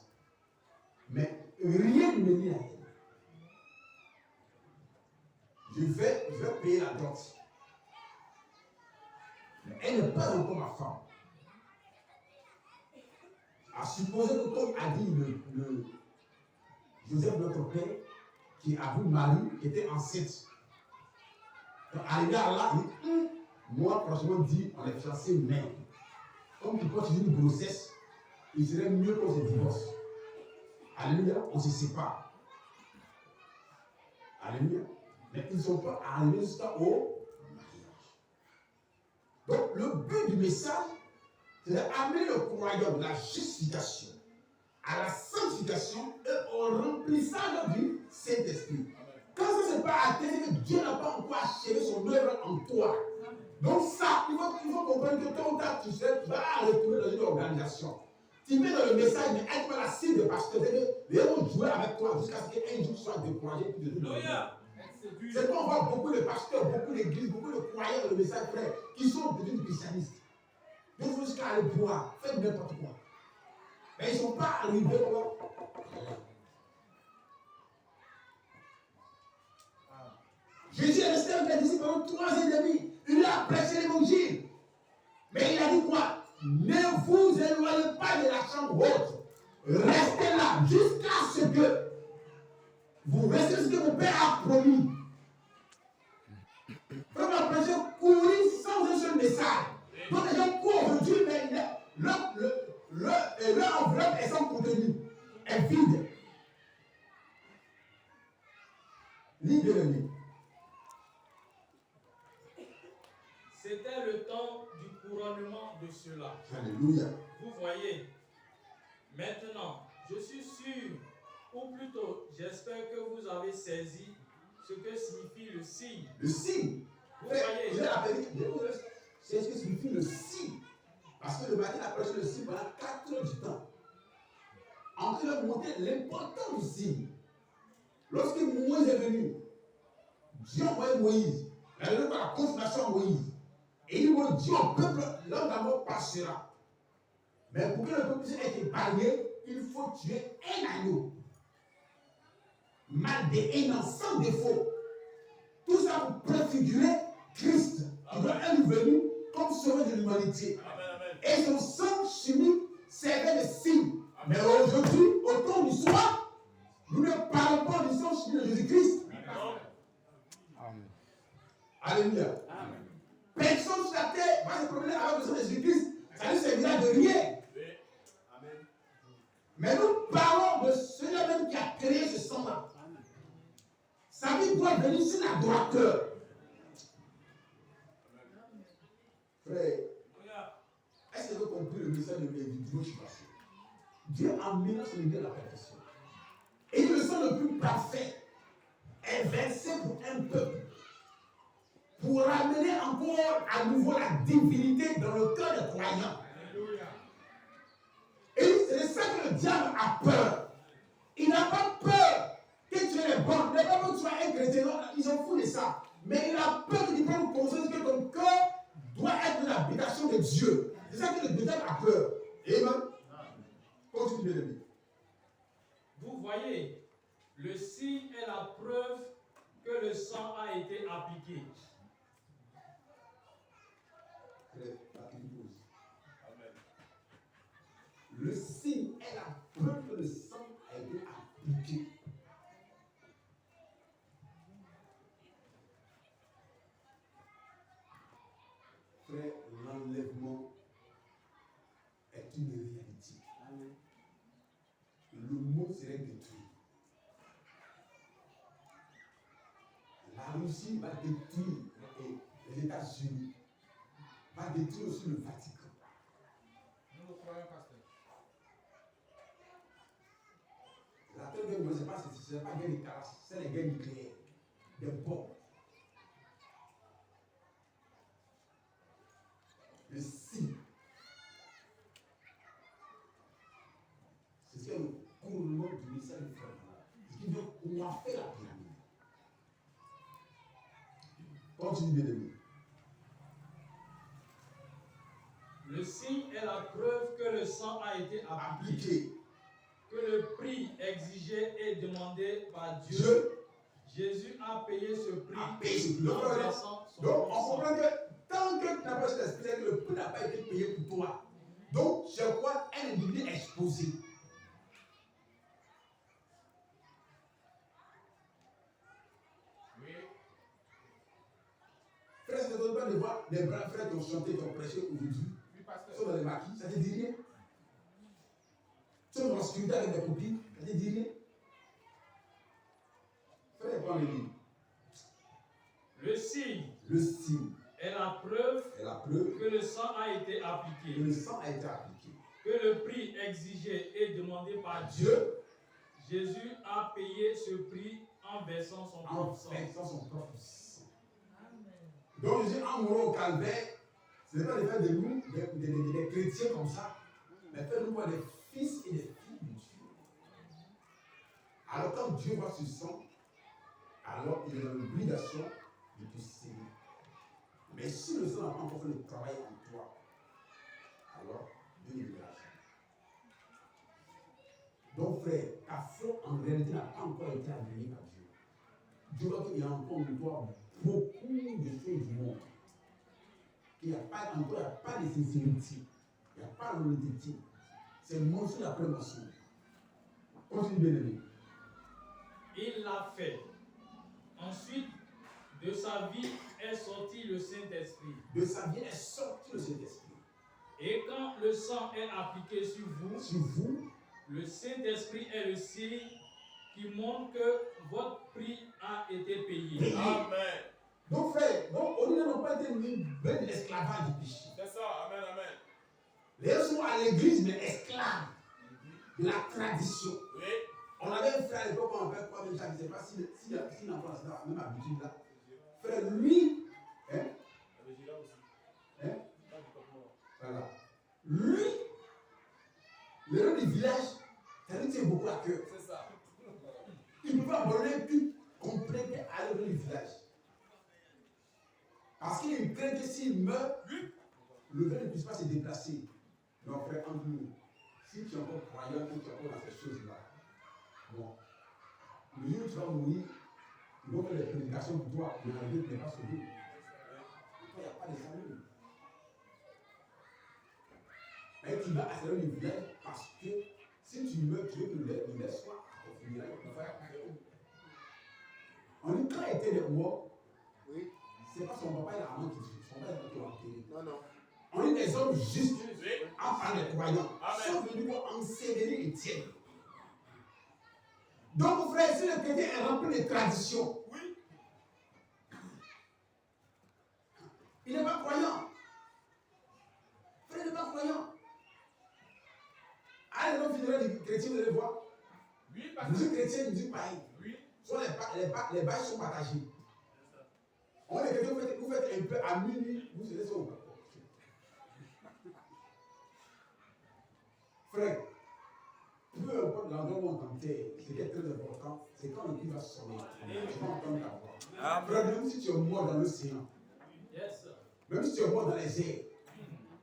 A: Mais rien ne me lie à elle. Je vais payer la dot. Mais elle n'est pas encore ma femme. À supposer que, comme a dit le Joseph, notre père, qui a vu Marie, qui était enceinte. Quand arrivé à là, il dit, moi, franchement, dit, on est fiancés, mais comme tu continues une grossesse, il serait mieux qu'on se divorce. Alléluia, on se sépare. Alléluia. Mais ils ne sont pas arrivés jusqu'au mariage. Donc, le but du message, c'est d'amener le croyant de la justification à la sanctification et au remplissage du Saint-Esprit. Quand ça ne s'est pas atteint, c'est que Dieu n'a pas encore achevé son œuvre en toi. Donc ça, il faut comprendre que tôt ou tard, tu vas retourner dans une organisation. Tu mets dans le message, mais être pas la cible de pasteur. Les gens vont jouer avec toi jusqu'à ce qu'un jour tu sois découragé. C'est qu'on voit beaucoup de pasteurs, beaucoup d'églises, beaucoup de croyants dans le message frère, qui sont devenus christianistes. Ils vont jusqu'à aller boire, faire n'importe quoi. Mais ils ne sont pas arrivés là. Jésus est resté avec les disciples pendant 3 ans et demi. Il a prêché l'évangile. Mais il a dit quoi? Ne vous éloignez pas de la chambre haute. Restez là jusqu'à ce que vous restez ce que mon Père a promis. Comme la prêcher courir sans un seul message. Donc les gens courent aujourd'hui, mais leur enveloppe est sans contenu. Est vide. Libre de lui.
D: c'était le temps du couronnement de cela.
A: Alléluia.
D: Vous voyez, maintenant, je suis sûr, ou plutôt, j'espère que vous avez saisi ce que signifie le signe.
A: Le signe.
D: Vous voyez,
A: C'est ce que signifie le signe. Parce que le matin, il a prêché le signe pendant 4 heures du temps. En train de montrer l'importance du signe. Lorsque Moïse est venu, Dieu a envoyé Moïse. Il a donné par la confirmation à Moïse. Et il m'a dit au peuple, l'homme d'abord passera. Mais pour que le peuple puisse être épargné, il faut tuer un agneau. Mal déhainant, sans défaut. Tout ça pour préfigurer Christ, qui doit être venu comme sauveur de l'humanité. Et son sang chimique servait de signe. Mais aujourd'hui, au temps du soir, nous ne parlons pas du sang chimique de Jésus-Christ.
E: Amen.
A: Alléluia.
E: Amen.
A: Personne sur la terre va se promener avec le sang de Jésus-Christ. Ça ne servira de rien.
B: Amen.
A: Mais nous parlons de celui-là même qui a créé ce sang-là. Sa vie doit venir sur l'adorateur. Frère, est-ce que vous avez compris le message du dimanche passé? Dieu a amené son idée à la perfection. Et il le sang le plus parfait. instaure à nouveau la divinité dans le cœur des croyants.
B: Alléluia.
A: Et c'est de ça que le diable a peur. Il n'a pas peur que tu aies les bons. Il n'a pas peur que tu sois un chrétien. Non, ils s'en foutent de ça. Mais il a peur que tu prennes conscience que ton cœur doit être l'habitation de Dieu. C'est ça que le diable a peur. Amen. Continue de le dire.
D: Vous voyez, le signe est la preuve que le sang a été appliqué.
A: Le signe est la preuve que le sang a été appliqué. Frère, l'enlèvement est une réalité. Le monde serait détruit. La Russie va détruire les États-Unis, va détruire aussi le Vatican.
B: Nous le croyons, pasteur.
A: La Troisième Guerre mondiale, ce n'est pas une guerre de caractère, c'est la guerre nucléaire, des bombes. Le signe. C'est ce qu'il y a le couronnement du ministère du frère. Ce qui veut qu'on a fait la pyramide. Continue de lire.
D: Le signe est la preuve que le sang a été appliqué, que le prix exigé et demandé par Dieu, Jésus a payé ce prix en versant son
A: Donc, on
D: sang.
A: comprend que tant que tu n'as pas cet esprit, c'est que le prix n'a pas été payé pour toi. Donc, c'est quoi un individu exposé.
B: Oui.
A: Frère, ça ne donne pas de voir les grands frères qui ont chanté, qui ont prêché aujourd'hui.
B: Oui, pasteur.
A: Sont dans les maquis, ça ne te dit rien. Sont dans la sécurité avec des copines, ça ne te dit rien. Frère, prends le livre.
D: Le signe
A: Le signe
D: est la preuve
A: est la preuve
D: que le sang a été
A: que
D: appliqué,
A: le sang a été appliqué.
D: que le prix exigé et demandé par Dieu,
A: Dieu,
D: Jésus a payé ce prix en versant son
A: en
D: propre sang.
A: faisant son propre sang. Donc, Jésus, en mourant au calvaire, ce n'est pas de faire de nous des chrétiens comme ça, mais faire de nous des fils et des filles de Dieu. Alors, quand Dieu voit ce sang, alors il est dans l'obligation de te saigner. Mais si le sang n'a pas encore fait le travail en toi, alors Dieu ne verra jamais. Donc, frère, ta foi en réalité n'a pas encore été agréée par Dieu. Dieu voit qu'il y a encore en toi beaucoup de choses du monde. Il n'y a pas encore, il n'y a pas de sincérité. Il n'y a pas d'honnêteté. C'est mensonge après mensonge. Continue bien aimé.
D: Il l'a fait. Ensuite, de sa vie est sorti le Saint-Esprit.
A: De sa vie est sorti le Saint-Esprit.
D: Et quand le sang est appliqué sur vous, le Saint-Esprit est le signe qui montre que votre prix a été payé.
B: Amen.
A: Donc, frère, on n'a pas été libérés de l'esclavage du péché.
B: C'est ça. Amen, amen.
A: Les gens sont à l'église, mais esclaves de la tradition.
B: Oui.
A: On avait un frère à l'époque, on appelle quoi, mais je ne sais pas si l'enfant a la même habitude là. Frère, lui, hein? Voilà. Lui, le nom du village, ça lui tient beaucoup à cœur.
B: C'est ça.
A: Il ne peut pas abandonner tout complet à aller du village. Parce qu'il craint que s'il meurt, le vin ne puisse pas se déplacer. Non, frère, entre nous, si tu es encore croyant, que tu es encore dans ces choses-là, bon, le jour où tu vas mourir, ils vont faire des prédications pour toi, mais la vie n'est pas sauvée. Il n'y a pas de salut. Mais tu vas accélérer le village parce que si tu meurs, tu veux que le lait soit au funérailles. On dit quand il était mort,
F: Oui.
A: c'est pas son papa et la maman qui suivent, son père qui l'ont enterré.
F: Non, non.
A: On est des hommes justes,
B: Oui.
A: en parlant des croyants,
B: Amen.
A: sont venus pour ensevelir Étienne. Donc, frère, si le chrétien est rempli de traditions,
B: Oui.
A: il n'est pas croyant. Frère, il n'est pas croyant. Allez, dans le funéraire des chrétiens, vous allez voir.
B: Oui,
A: Musique
B: pasteur.
A: chrétienne, musique païenne.
B: Oui.
A: Soit les bails sont partagés. On est quelqu'un, vous faites un peu à minuit, vous serez sur le balcon. Frère, peu importe l'endroit où on t'enterre, ce qui est très important, c'est quand le cri va sonner. Tu vas entendre ta voix. Frère, même si tu es mort dans l'océan, même si tu es mort dans les airs,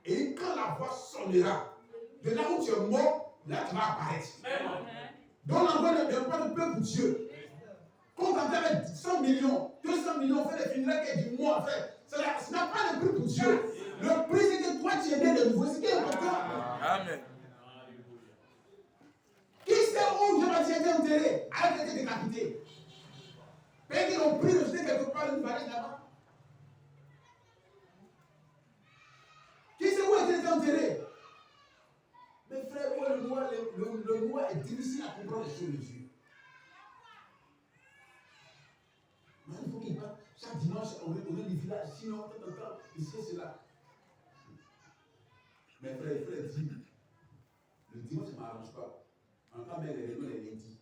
A: et quand la voix sonnera, de là où tu es mort, là tu vas apparaître. Dans l'endroit n'est pas de peuple pour Dieu. Quand on avec 100 millions, 200 millions, on fait des funérailles qui est du mois, frère. Ce n'a pas de prix pour Dieu. Le prix, c'est que toi, tu es né de nouveau. C'est ce qui est important.
B: Amen.
A: Qui sait où Jean-Baptiste a été enterré? A été décapité. Peut-être qu'ils ont pris le jeté quelque part une valise là-bas. Qui sait où a été enterré? Mais frère, le noir est difficile à comprendre les choses de Dieu. Mais il faut qu'il parte chaque dimanche au lieu du village, sinon on entend ici et cela. Mais frère, dit, le dimanche ne m'arrange pas. En temps même les réunions les lundis.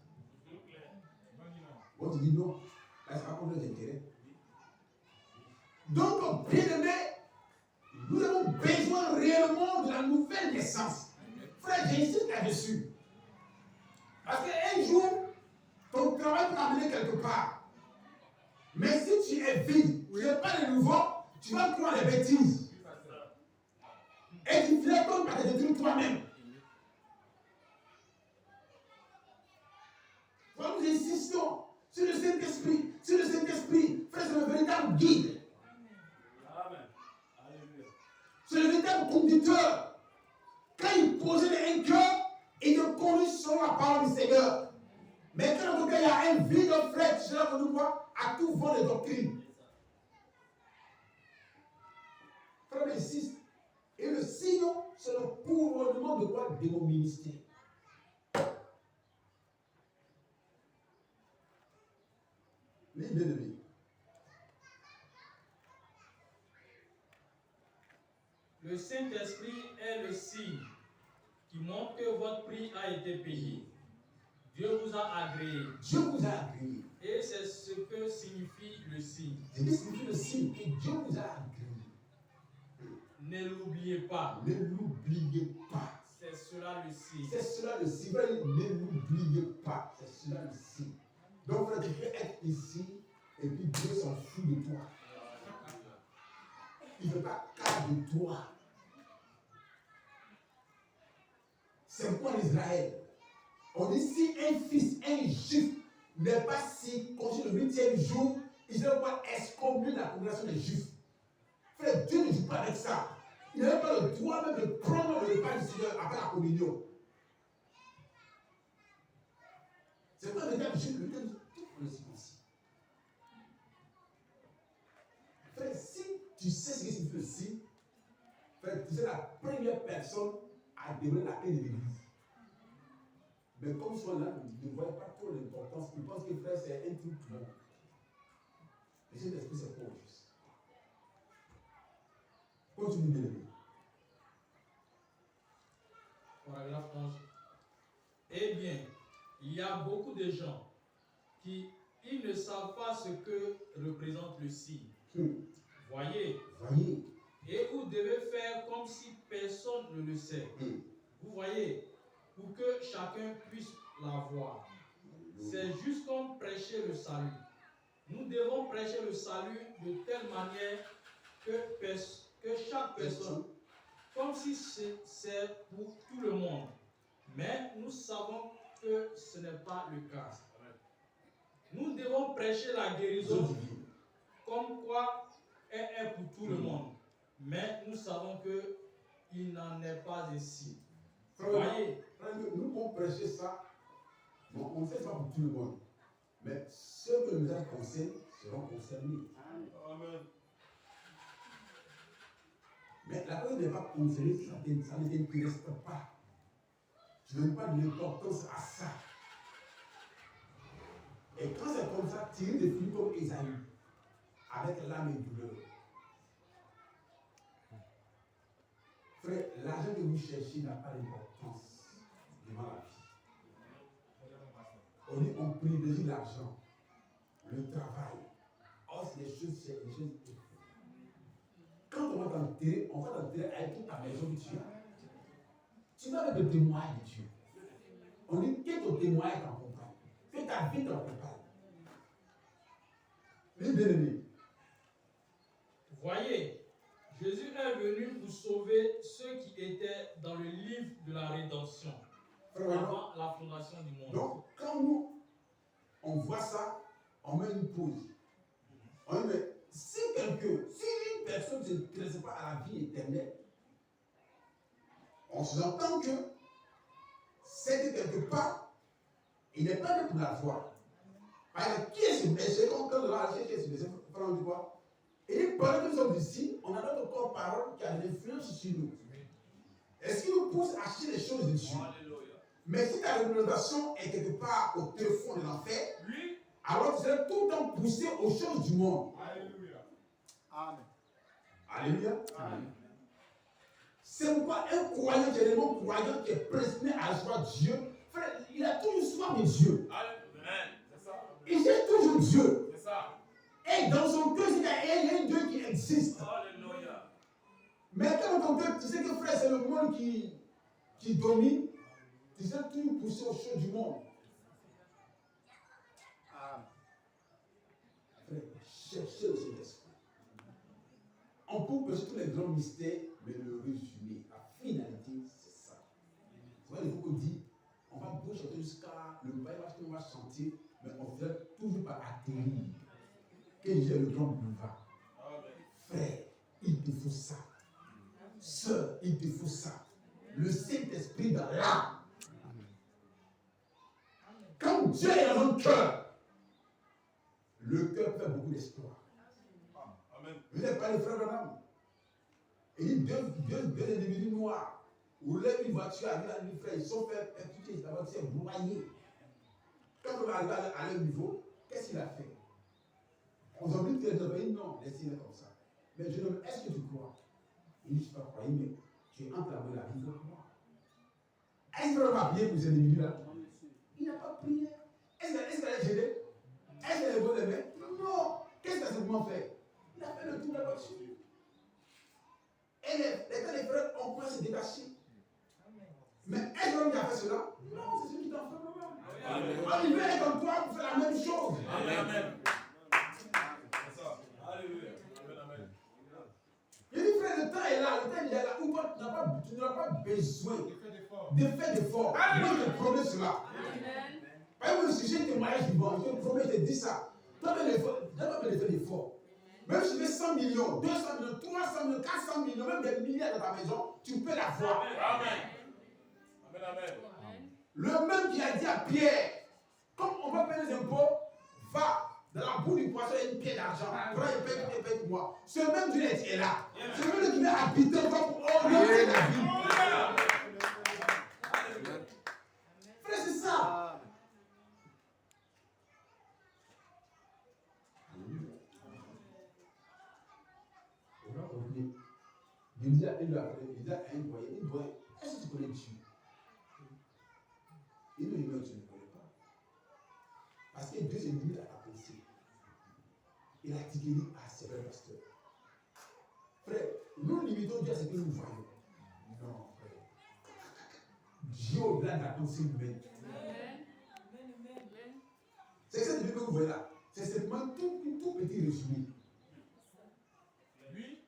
A: Bon, tu dis non, là ça raconte les intérêts. Donc, bien aimé, nous avons besoin réellement de la nouvelle naissance. Frère, j'insiste là-dessus. Parce qu'un jour, ton travail peut t'amener quelque part. Mais si tu es vide, tu n'es pas de nouveau, tu vas croire les bêtises. Et tu finis comme par te détruire toi-même. Donc nous insistons sur le Saint-Esprit. Sur le Saint-Esprit. Frère, c'est le véritable guide. C'est le véritable conducteur. Quand il posait un cœur, il te conduit selon la parole du Seigneur. Mais quand en tout cas il y a un vide, frère, tu seras connu quoi? À tout vent de doctrine. Frère, insiste. Et le signe, c'est le couronnement de quoi? De mon ministère. Les bien-aimés.
D: Le Saint-Esprit est le signe qui montre que votre prix a été payé. Dieu vous a agréé.
A: Dieu vous a agréé.
D: Et c'est ce que signifie le signe.
A: C'est ce que signifie le signe que Dieu vous a agréé.
D: Ne l'oubliez pas.
A: Ne l'oubliez pas.
D: C'est cela le signe.
A: C'est cela le signe. Ne l'oubliez pas. C'est cela le signe. Donc, frère, tu peux être ici et puis Dieu s'en fout de toi. Il ne veut pas cas de toi. C'est quoi l'Israël? On dit si un fils, un juif, n'est pas circoncis le 8e jour, il ne doit pas excommunier la congrégation des juifs. Frère, Dieu ne joue pas avec ça. Il n'avait pas le droit même de prendre le repas du Seigneur après la communion. C'est pas le véritable juif, le véritable juif, tout le circoncis. Frère, si tu sais ce que signifie le signe, frère, tu es la première personne à dévoiler la clé de l'église. Mais comme souvent là, ne voyez pas trop l'importance. Ils pensent que frère, c'est un truc tout bon. Le Saint-Esprit, c'est pas autre chose. Continue de l'élever.
D: Paragraphe 11. Eh bien, il y a beaucoup de gens qui ils ne savent pas ce que représente le signe. Voyez. Et vous devez faire comme si personne ne le sait. Vous voyez, pour que chacun puisse la voir. C'est juste comme prêcher le salut. Nous devons prêcher le salut de telle manière que chaque personne, comme si c'est pour tout le monde. Mais nous savons que ce n'est pas le cas. Nous devons prêcher la guérison comme quoi elle est pour tout le monde. Mais nous savons qu'il n'en est pas ainsi. Voyez.
A: Nous pouvons prêcher ça. Bon, on ne fait pas pour tout le monde. Mais ceux que le message concerne seront concernés.
C: Amen.
A: Mais la personne n'est pas concernée, ça ne t'intéresse pas. Tu ne donnes pas de l'importance à ça. Et quand c'est comme ça, tirez des filles comme Esaü, avec l'âme et douleur. Frère, l'argent que vous cherchez n'a pas d'importance devant la vie. On privilégie l'argent, le travail. Or, c'est des choses. Quand on va t'enterrer avec toute ta maison que tu as. Tu vas avec le témoignage de Dieu. On dit que ton témoignage t'accompagne. Que ta vie t'accompagne. Les bien-aimés.
D: Voyez, Jésus est venu pour sauver ceux qui étaient dans le livre de la rédemption avant la fondation du monde.
A: Donc, quand nous, on voit ça, on met une pause. On dit, mais si une personne ne s'intéresse pas à la vie éternelle, on s'entend que c'est que quelque part, il n'est pas né pour la foi. Alors, qui est ce monsieur quand on va chercher ce monsieur, on dit quoi? Et pendant que nous sommes ici, on a notre corps parole qui a une influence sur nous. Est-ce qu'il nous pousse à acheter les choses de Dieu? Mais si ta représentation est quelque part au fond de l'enfer, alors tu serais tout le temps poussé aux choses du monde.
B: Alléluia.
E: Amen.
A: Alléluia.
E: Amen.
A: C'est pourquoi un croyant qui est vraiment croyant, qui est prédestiné à la joie de Dieu, frère, il a toujours soif de Dieu.
B: Amen. C'est ça.
A: Il cherche toujours Dieu.
B: C'est ça.
A: Et dans son cœur, il y a un Dieu qui existe.
B: Alléluia.
A: Mais quand ton cœur, tu sais que frère, c'est le monde qui domine, tu serais toujours poussé aux choses du monde.
E: Amen.
A: Frère, cherchez le Saint-Esprit. On peut penser tous les grands mystères, mais le résumé, la finalité, c'est ça. Vous voyez, il faut qu'on dit, on va beau chanter jusqu'à le bail, on va chanter, mais on ne fait toujours pas atterrir. Que j'ai le grand boulevard. Frère, il te faut ça. Sœur, il te faut ça. Le Saint-Esprit dans l'âme. Quand Dieu est dans notre cœur, le cœur fait beaucoup d'espoir.
B: Amen.
A: Vous n'êtes pas les frères d'âme. Il dit deux individus noirs. Ou lève une voiture avec un frère, ils sont fait imputer, la voiture est broyée. Quand on va arriver à leur niveau, qu'est-ce qu'il a fait? On a dit que les obéis, non, laissez-les comme ça. Mais je demande, est-ce que tu crois? Il dit, je ne suis pas croyant, mais tu es entamé la vie de moi. Est-ce qu'il va prier pour ces individus-là? Il n'a pas prié. Est-ce qu'elle est gênée? Est-ce qu'elle est bonne aimée? Non. Qu'est-ce qu'elle a simplement fait? Il a fait le tour de la voiture. Et quand les frères ont pu se détacher. Mais est-ce que l'homme qui a fait cela? Non, c'est celui qui t'en fait le même. On y veut être comme toi pour faire la même chose.
B: Amen. C'est ça. Alléluia. Amen.
A: Il dit, frère, le temps est là, le temps il est là. Où toi, tu n'auras pas besoin de faire d'efforts. Moi, je te promets cela. Par exemple, si j'ai un témoignage vivant, je te promets, je te dis ça. Tu n'as pas besoin de faire d'efforts. Même si tu fais 100 millions, 200 millions, 300 millions, 400 millions, même des milliards dans ta maison, tu peux l'avoir.
B: Amen. Amen.
A: Le même qui a dit à Pierre, comme on va payer les impôts, va dans la boue du poisson, il y a une pierre d'argent. Prends et paye pour moi. Ce même Dieu est là. Ce même Dieu qui vient habiter en toi pour orienter la vie. Frère, c'est ça. On va revenir. Il dit à un doyen, est-ce que tu connais Dieu? Il nous dit, non, tu ne connais pas. Parce que Dieu s'est limité à ta pensée. Il a dit qu'il ah, c'est vrai, pasteur. Frère, nous limitons Dieu à ce que nous voyons. Non, frère. Dieu au-delà de la pensée humaine. C'est ça que vous voyez là. C'est simplement tout petit résumé.
B: Oui.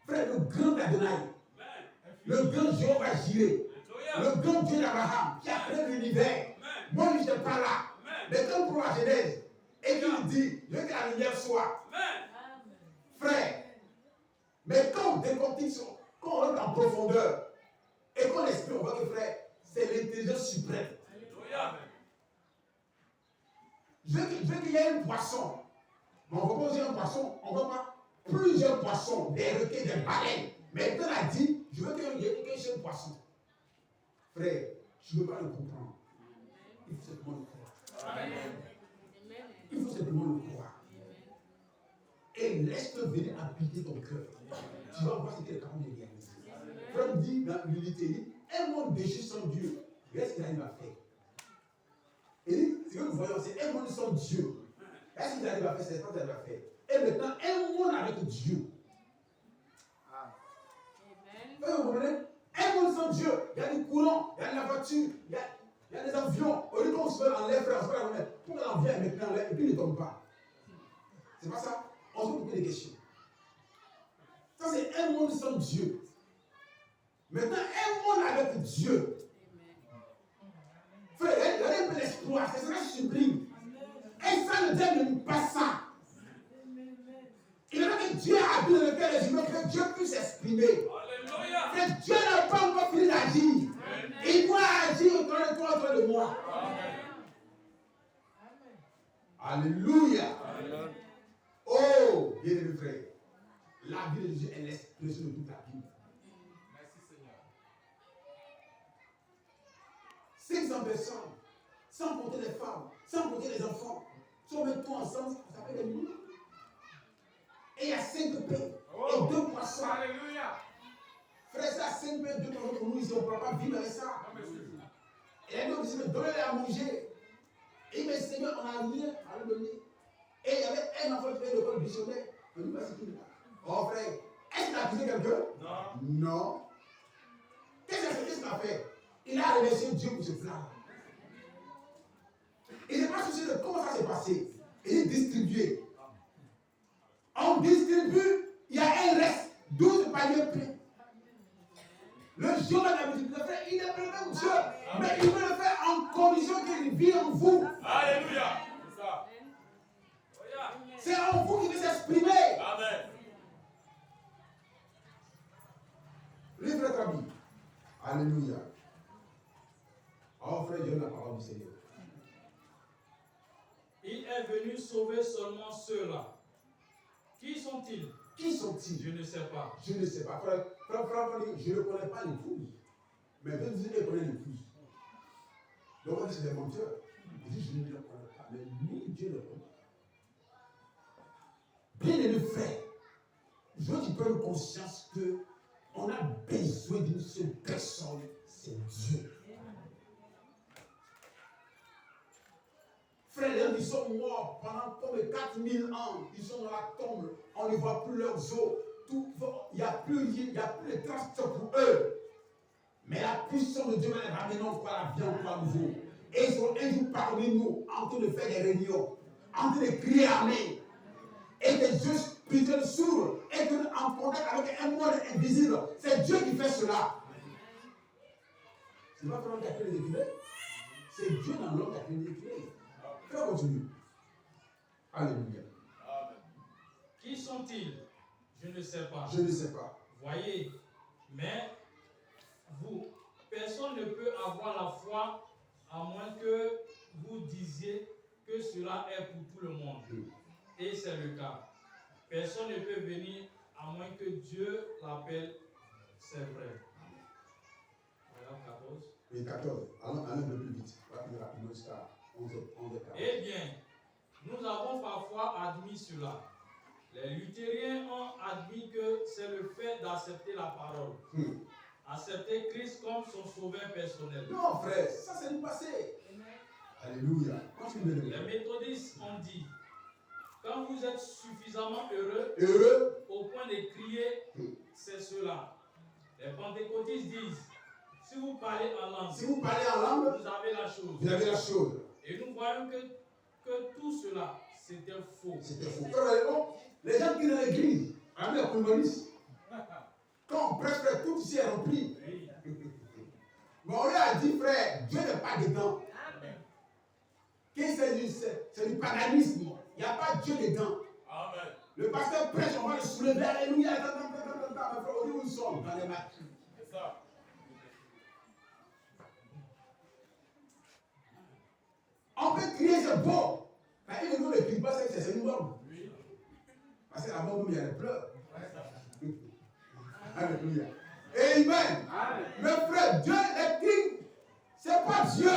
A: Frère, le grand Adonai, le grand Jéhovah Jireh, le grand Dieu d'Abraham qui a créé l'univers. Moi, je n'étais pas là. Mais quand pour la Genèse, et qu'il dit, je veux que la lumière soit. Frère, mais quand on décortique, quand on rentre en profondeur, et qu'on explique, on voit que frère, c'est l'intelligence suprême. Je veux qu'il y ait un poisson. Mais on ne voit pas aussi un poisson, on ne voit pas plusieurs poissons, des requins, des baleines. Mais quand on a dit, je veux qu'il y ait un seul poisson. Frère, je ne veux pas le comprendre. Il faut simplement le croire.
B: Amen.
A: Il faut simplement le croire. Et laisse-le venir habiter ton cœur. Tu vas voir ce qu'il est capable de réaliser. Frère dit dans l'unité, un monde déchu sans Dieu, reste ce qu'il arrive à faire. Et ce que nous voyons, c'est un monde sans Dieu. Est-ce qu'il arrive à faire? C'est pas qu'il arrive à faire. Et maintenant, un monde avec Dieu. Vous comprenez? Un monde sans Dieu. Il y a du courant, il y a de la voiture, il y a des avions. Au lieu qu'on se met en l'air, frère, on se met en l'air. Pourquoi l'avion est maintenant en l'air et puis il ne tombe pas? C'est pas ça? On se pose beaucoup de questions. Ça, c'est un monde sans Dieu. Maintenant, un monde avec Dieu. Frère, il y a un peu d'espoir. C'est ça sublime. Et ça ne donne pas ça. Il veut que Dieu habite dans le cœur des humains, que Dieu puisse s'exprimer.
B: Alléluia.
A: Que Dieu n'a pas encore fini d'agir. Il doit agir au travers de toi, au travers de moi. Alléluia. Oh, bien-aimé frère, la vie de Jésus est l'expression de toute la Bible.
B: Merci Seigneur.
A: 500 personnes, sans compter les femmes, sans compter les enfants, sont maintenant ensemble, ça s'appelle des millions. Et il y a 5 pains et 2 poissons.
B: Alléluia.
A: Frère, ça, 5 pains et 2 poissons pour nous ici, on ne peut pas vivre avec ça. Et les autres disent, mais donnez-les à manger. Et il dit, Seigneur, on n'a rien à lui donner. Et il y avait un enfant qui fait l'école missionnaire. On dit, c'est qui là? Oh frère, est-ce qu'il a accusé quelqu'un?
B: Non.
A: Non. Qu'est-ce qu'il a fait? Il a remercié Dieu pour ce flamme. Il n'est pas soucié de comment ça s'est passé. Il est distribué. On distribue, il y a un reste, 12 paniers pleins. Le jour de la multiplication, il est le même Dieu, mais il veut le faire en condition qu'il vit en vous.
B: Alléluia. C'est ça.
A: C'est en vous qu'il veut s'exprimer.
B: Amen.
A: Livre votre Bible. Alléluia. Oh frère, Dieu la parole du Seigneur.
D: Il est venu sauver seulement ceux-là. Qui sont-ils?
A: Qui sont-ils?
D: Je ne sais pas.
A: Je ne sais pas. Frère, je ne connais pas l'épouse. Mais Dieu dit qu'il connaît l'épouse. Donc on dit c'est des menteurs. Il dit je ne le connais pas. Mais lui, Dieu le connaît. Bien-aimé frère, je veux que tu prennes conscience qu'on a besoin d'une seule personne, c'est Dieu. Frère, les gens qui sont morts pendant comme 4000 ans, ils sont dans la tombe, on ne voit plus leurs os, il n'y a plus rien, il n'y a plus de traces pour eux. Mais la puissance de Dieu va les ramener encore à la vie, encore à nouveau. Et ils seront un jour parmi nous, en train de faire des réunions, en train de crier Amen. Et que Dieu spirituel sourd, et en contact avec un monde invisible. C'est Dieu qui fait cela. C'est pas l'homme qui a créé les écureuils. C'est Dieu dans l'homme qui a créé les écureuils. Fais continuer. Alléluia.
B: Amen.
D: Qui sont-ils? Je ne sais pas.
A: Je ne sais pas.
D: Voyez, mais vous, personne ne peut avoir la foi à moins que vous disiez que cela est pour tout le monde. Et c'est le cas. Personne ne peut venir à moins que Dieu l'appelle. C'est vrai. Voilà 14.
A: Et 14. Allons un peu plus vite. Rapidement jusqu'à 11 14.
D: Eh bien, nous avons parfois admis cela. Les luthériens ont admis que c'est le fait d'accepter la parole. Accepter Christ comme son sauveur personnel.
A: Non, frère, ça c'est du passé. Alléluia. Continue.
D: Les méthodistes ont dit, quand vous êtes suffisamment heureux, au point de crier, c'est cela. Les pentecôtistes disent, si vous parlez en langue, vous avez la chose.
A: Vous avez la chose.
D: Et nous voyons que tout cela, c'était faux.
A: C'était faux. Les gens qui sont dans l'église, avec les communistes, quand on prêche, frère, tout ici est rempli. Mais on leur a dit, frère, Dieu n'est pas dedans. C'est du paganisme. Il n'y a pas Dieu dedans.
B: Amen.
A: Le pasteur prêche, on va le soulever. Alléluia. On dit où ils sont dans les matchs.
B: C'est ça.
A: On peut crier, c'est beau. Mais il ne crie pas, c'est une norme. Parce que la mort, il y a des pleurs. Alléluia. Amen. Mais frère, Dieu est qui? C'est pas Dieu.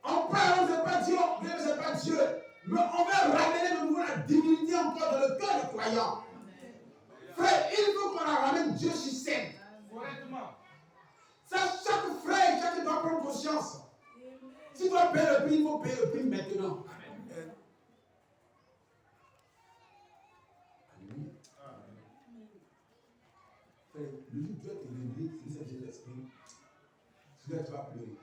A: On parle, c'est pas Dieu. C'est pas Dieu. Mais on veut ramener de nouveau la divinité encore dans le cœur des croyants. Frère, il faut qu'on ramène Dieu sur scène. Ça, chaque frère, chaque doit prendre conscience. Si tu dois payer le prix, il faut payer le prix maintenant. tu vas pleurer.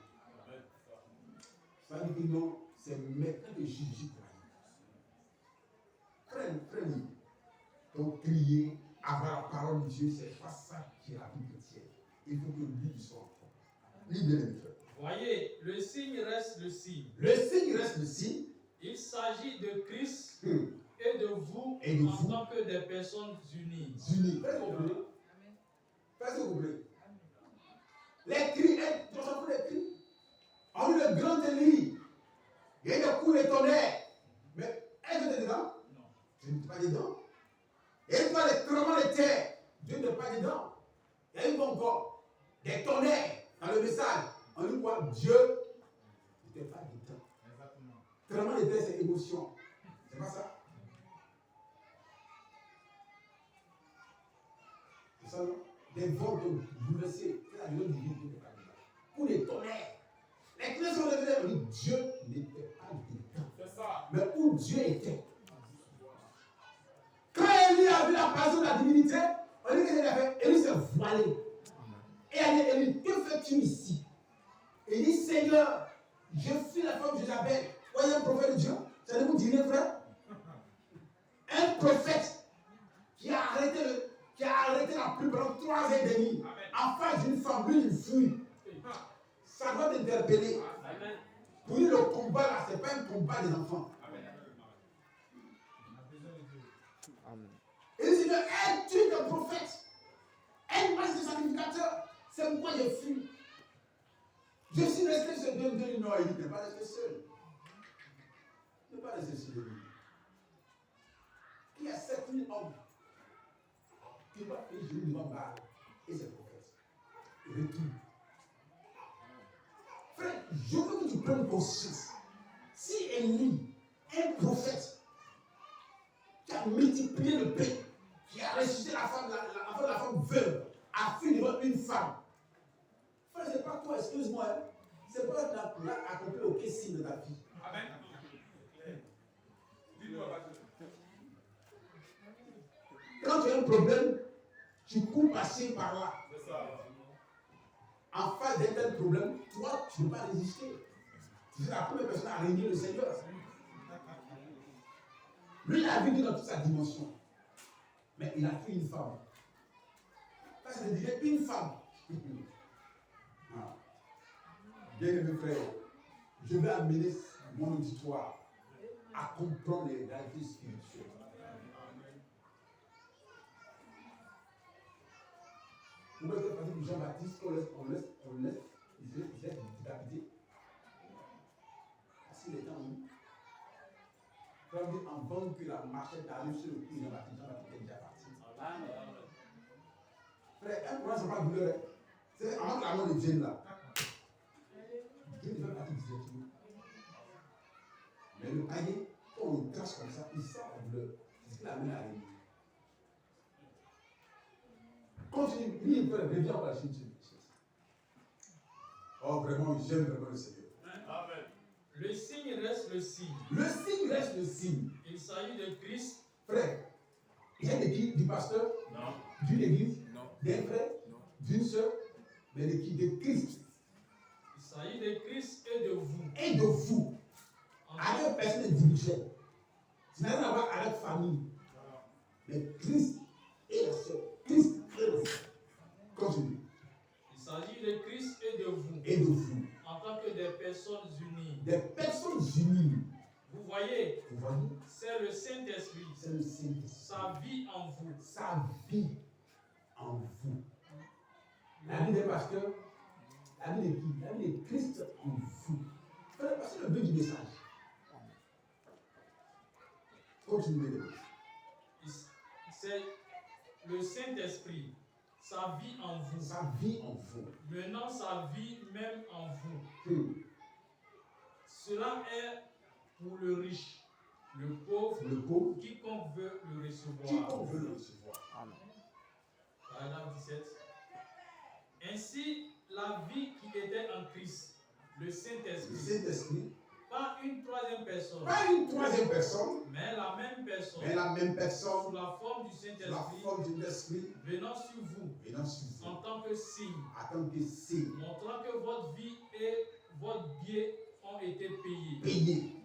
A: Ça veut dire que non, c'est maintenant que Jésus croit. Frère, donc crier, avoir la parole de Dieu, c'est pas ça qui est la vie chrétienne. Il faut que lui soit en forme. Lui, bien aimé frère.
D: Voyez, le signe reste le signe.
A: Le signe reste le signe.
D: Il s'agit de Christ et de vous en tant que des personnes unies.
A: Unis. Faites compris. Faites compris. Les cris, tu entends les cris? On a eu le grand délire. Il y a des coups de tonnerre. Mais est-ce que tu es dedans?
D: Non.
A: Tu n'es pas dedans. Et toi, les tremblements de terre, Dieu n'est pas dedans. Il y a eu encore des tonnerres dans le message. On dit quoi? Dieu n'était pas dedans.
B: Exactement.
A: Tremblement de terre, c'est émotion. C'est pas ça? C'est ça, non? Des vents bouleversés. C'est la violence divine qui n'était pas dedans. Pour les tonnerres. Les clés sont levées. On dit Dieu n'était pas dedans.
B: C'est ça.
A: Mais où Dieu était. Quand Élie a vu l'apparition de la divinité, on dit qu'est-ce qu'il a fait? Élie s'est voilé. Et elle dit, Élie, que fais-tu ici? Il dit, Seigneur, je suis la femme de Jézabel. Voyez un prophète de Dieu. Ça ne vous dit rien, frère? Un prophète qui a arrêté la pluie pendant 3 heures et demie en face d'une femme, lui, il fuit. Ça doit t'interpeller. Pour lui, le combat là, ce n'est pas un combat des enfants. Et il dit, elle tue le prophète. Elle passe le sacrificateur. C'est pourquoi j'ai fui. Je suis resté seul. Dieu dit, non, il n'est pas resté seul. Il n'est pas resté seul. Il y a 7000 hommes qui vont faire Jésus devant Baal et ses prophètes. Retourne. Frère, je veux que tu prennes conscience. Si Élie, un prophète, qui a multiplié le pain, qui a ressuscité la femme veuve, a fui devant une femme. Frère, c'est pas toi, excuse-moi, hein. C'est pas que tu as accompli aucun signe de ta vie.
B: Amen. Dis-nous,
A: Quand tu as un problème, tu cours passer par là.
B: c'est ça.
A: En face d'un tel problème, toi, tu ne peux pas résister. Tu es la première personne à régner le Seigneur. Lui, il a vécu dans toute sa dimension. Mais il a fait une femme. Ça, je dirais une femme. Ah. Bien aimé frère, je vais amener mon auditoire à comprendre les réalités spirituelles. Vous voyez le parti de Jean-Baptiste, on laisse, il s'est décapité. Parce qu'il est en nous. Quand on dit avant que la machette arrive sur le cou de Jean-Baptiste est déjà parti. Frère, un problème, ce n'est pas douleur. C'est avant que la mort vienne là. Dieu ne fait pas tout directement. Mais le païen, quand on le cache comme ça, il sent la douleur. C'est ce qu'il amène à arriver. Continue, lui, il peut revenir à la Chine. Oh, vraiment, j'aime vraiment le Seigneur.
B: Amen.
D: Le signe reste le signe.
A: Le signe reste le signe.
D: Il s'agit de Christ.
A: Frère, il y a l'équipe du pasteur,
B: Non.
A: d'une église,
B: Non.
A: d'un frère, d'une soeur, mais l'équipe de Christ.
D: Il s'agit de Christ et de vous.
A: Et de vous,
D: En
A: avec
D: tant-
A: une personne individuelle. Ça n'a rien à voir avec la famille. Mais Christ et la soeur. Christ et la soeur. Continue.
D: Il s'agit de Christ et de vous.
A: Et de vous.
D: En tant que des personnes unies.
A: Des personnes unies.
D: Vous voyez,
A: Vous voyez,
D: c'est le Saint-Esprit.
A: c'est le Saint-Esprit.
D: Sa vie en vous.
A: Sa vie en vous. La vie des pasteurs, la vie de qui? La vie de Christ en vous. C'est le but du message. Continuez.
D: C'est le Saint-Esprit. Sa vie en vous.
A: Sa vie en vous.
D: Menant sa vie même en vous. Cela est pour le riche, le pauvre,
A: Le pauvre,
D: quiconque veut le recevoir.
A: quiconque veut le recevoir.
D: Paragraphe 17. Ainsi, la vie qui était en Christ, le
A: Le
D: Saint-Esprit,
A: Saint-Esprit,
D: par une troisième personne,
A: Pas une troisième personne,
D: mais la même personne,
A: mais la même
D: sous
A: personne,
D: la forme du
A: sous la
D: Saint-Esprit,
A: forme de l'esprit,
D: venant sur vous
A: venant sur vous,
D: en tant que signe,
A: en tant que signe,
D: montrant que votre vie et votre bien ont été payés.
A: payé.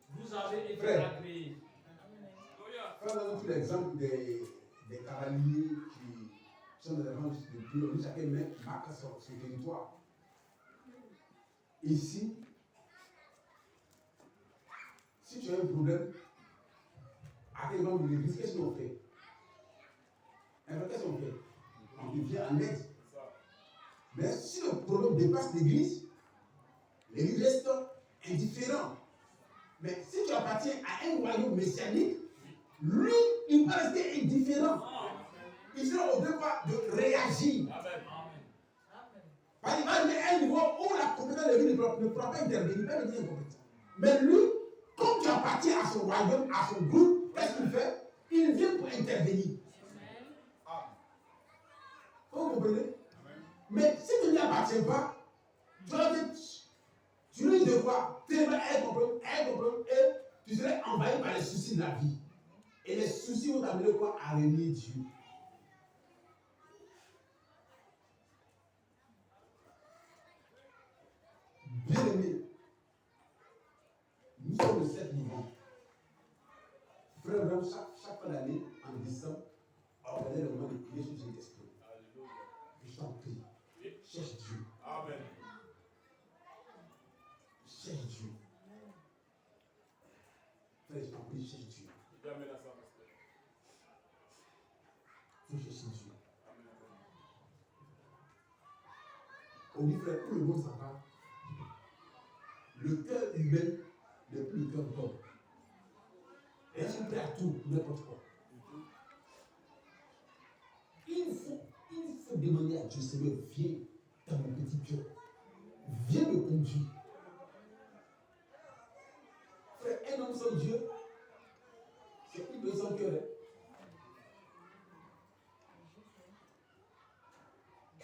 D: Vous avez été
A: Frère.
D: agréés.
A: Frère, on a tout l'exemple des cavaliers qui sont dans les rangs de Dieu. Nous, chacun marque son territoire. Ici, si tu as un problème, à quel moment de l'église, qu'est-ce qu'on fait? Qu'est-ce qu'on fait? On te vient en aide. Mais si le problème dépasse l'église reste indifférent. Mais si tu appartiens à un royaume messianique, lui, il va rester indifférent. Il sera au devoir de réagir. Parce qu'il va arriver à un niveau où la compétence de lui ne pourra pas intervenir, il va devenir incompétent. Mais lui, comme tu appartiens à son royaume, à son groupe, qu'est-ce qu'il fait? Il vient pour intervenir. Vous comprenez? Mais si tu n'y appartiens pas, tu lui de quoi? Tu vas un problème, et tu serais envahi par les soucis de la vie. Et les soucis vont t'amener quoi? À renier Dieu. Bien aimé, nous sommes de 7 niveaux. Frère, même chaque fin d'année, en décembre, organisez le moment de prier sur Saint-Esprit. Je t'en prie, cherche Dieu.
B: Amen.
A: Cherche Dieu. Frère, je t'en prie, cherche Dieu. Il faut chercher Dieu. On dit, frère, où le monde s'en va, le cœur humain n'est plus le cœur d'homme. Et ils sont prêts à tout, n'importe quoi. Il faut demander à Dieu, Seigneur, viens dans mon petit cœur. Viens me conduire. Frère, un homme sans Dieu, c'est une personne sans cœur.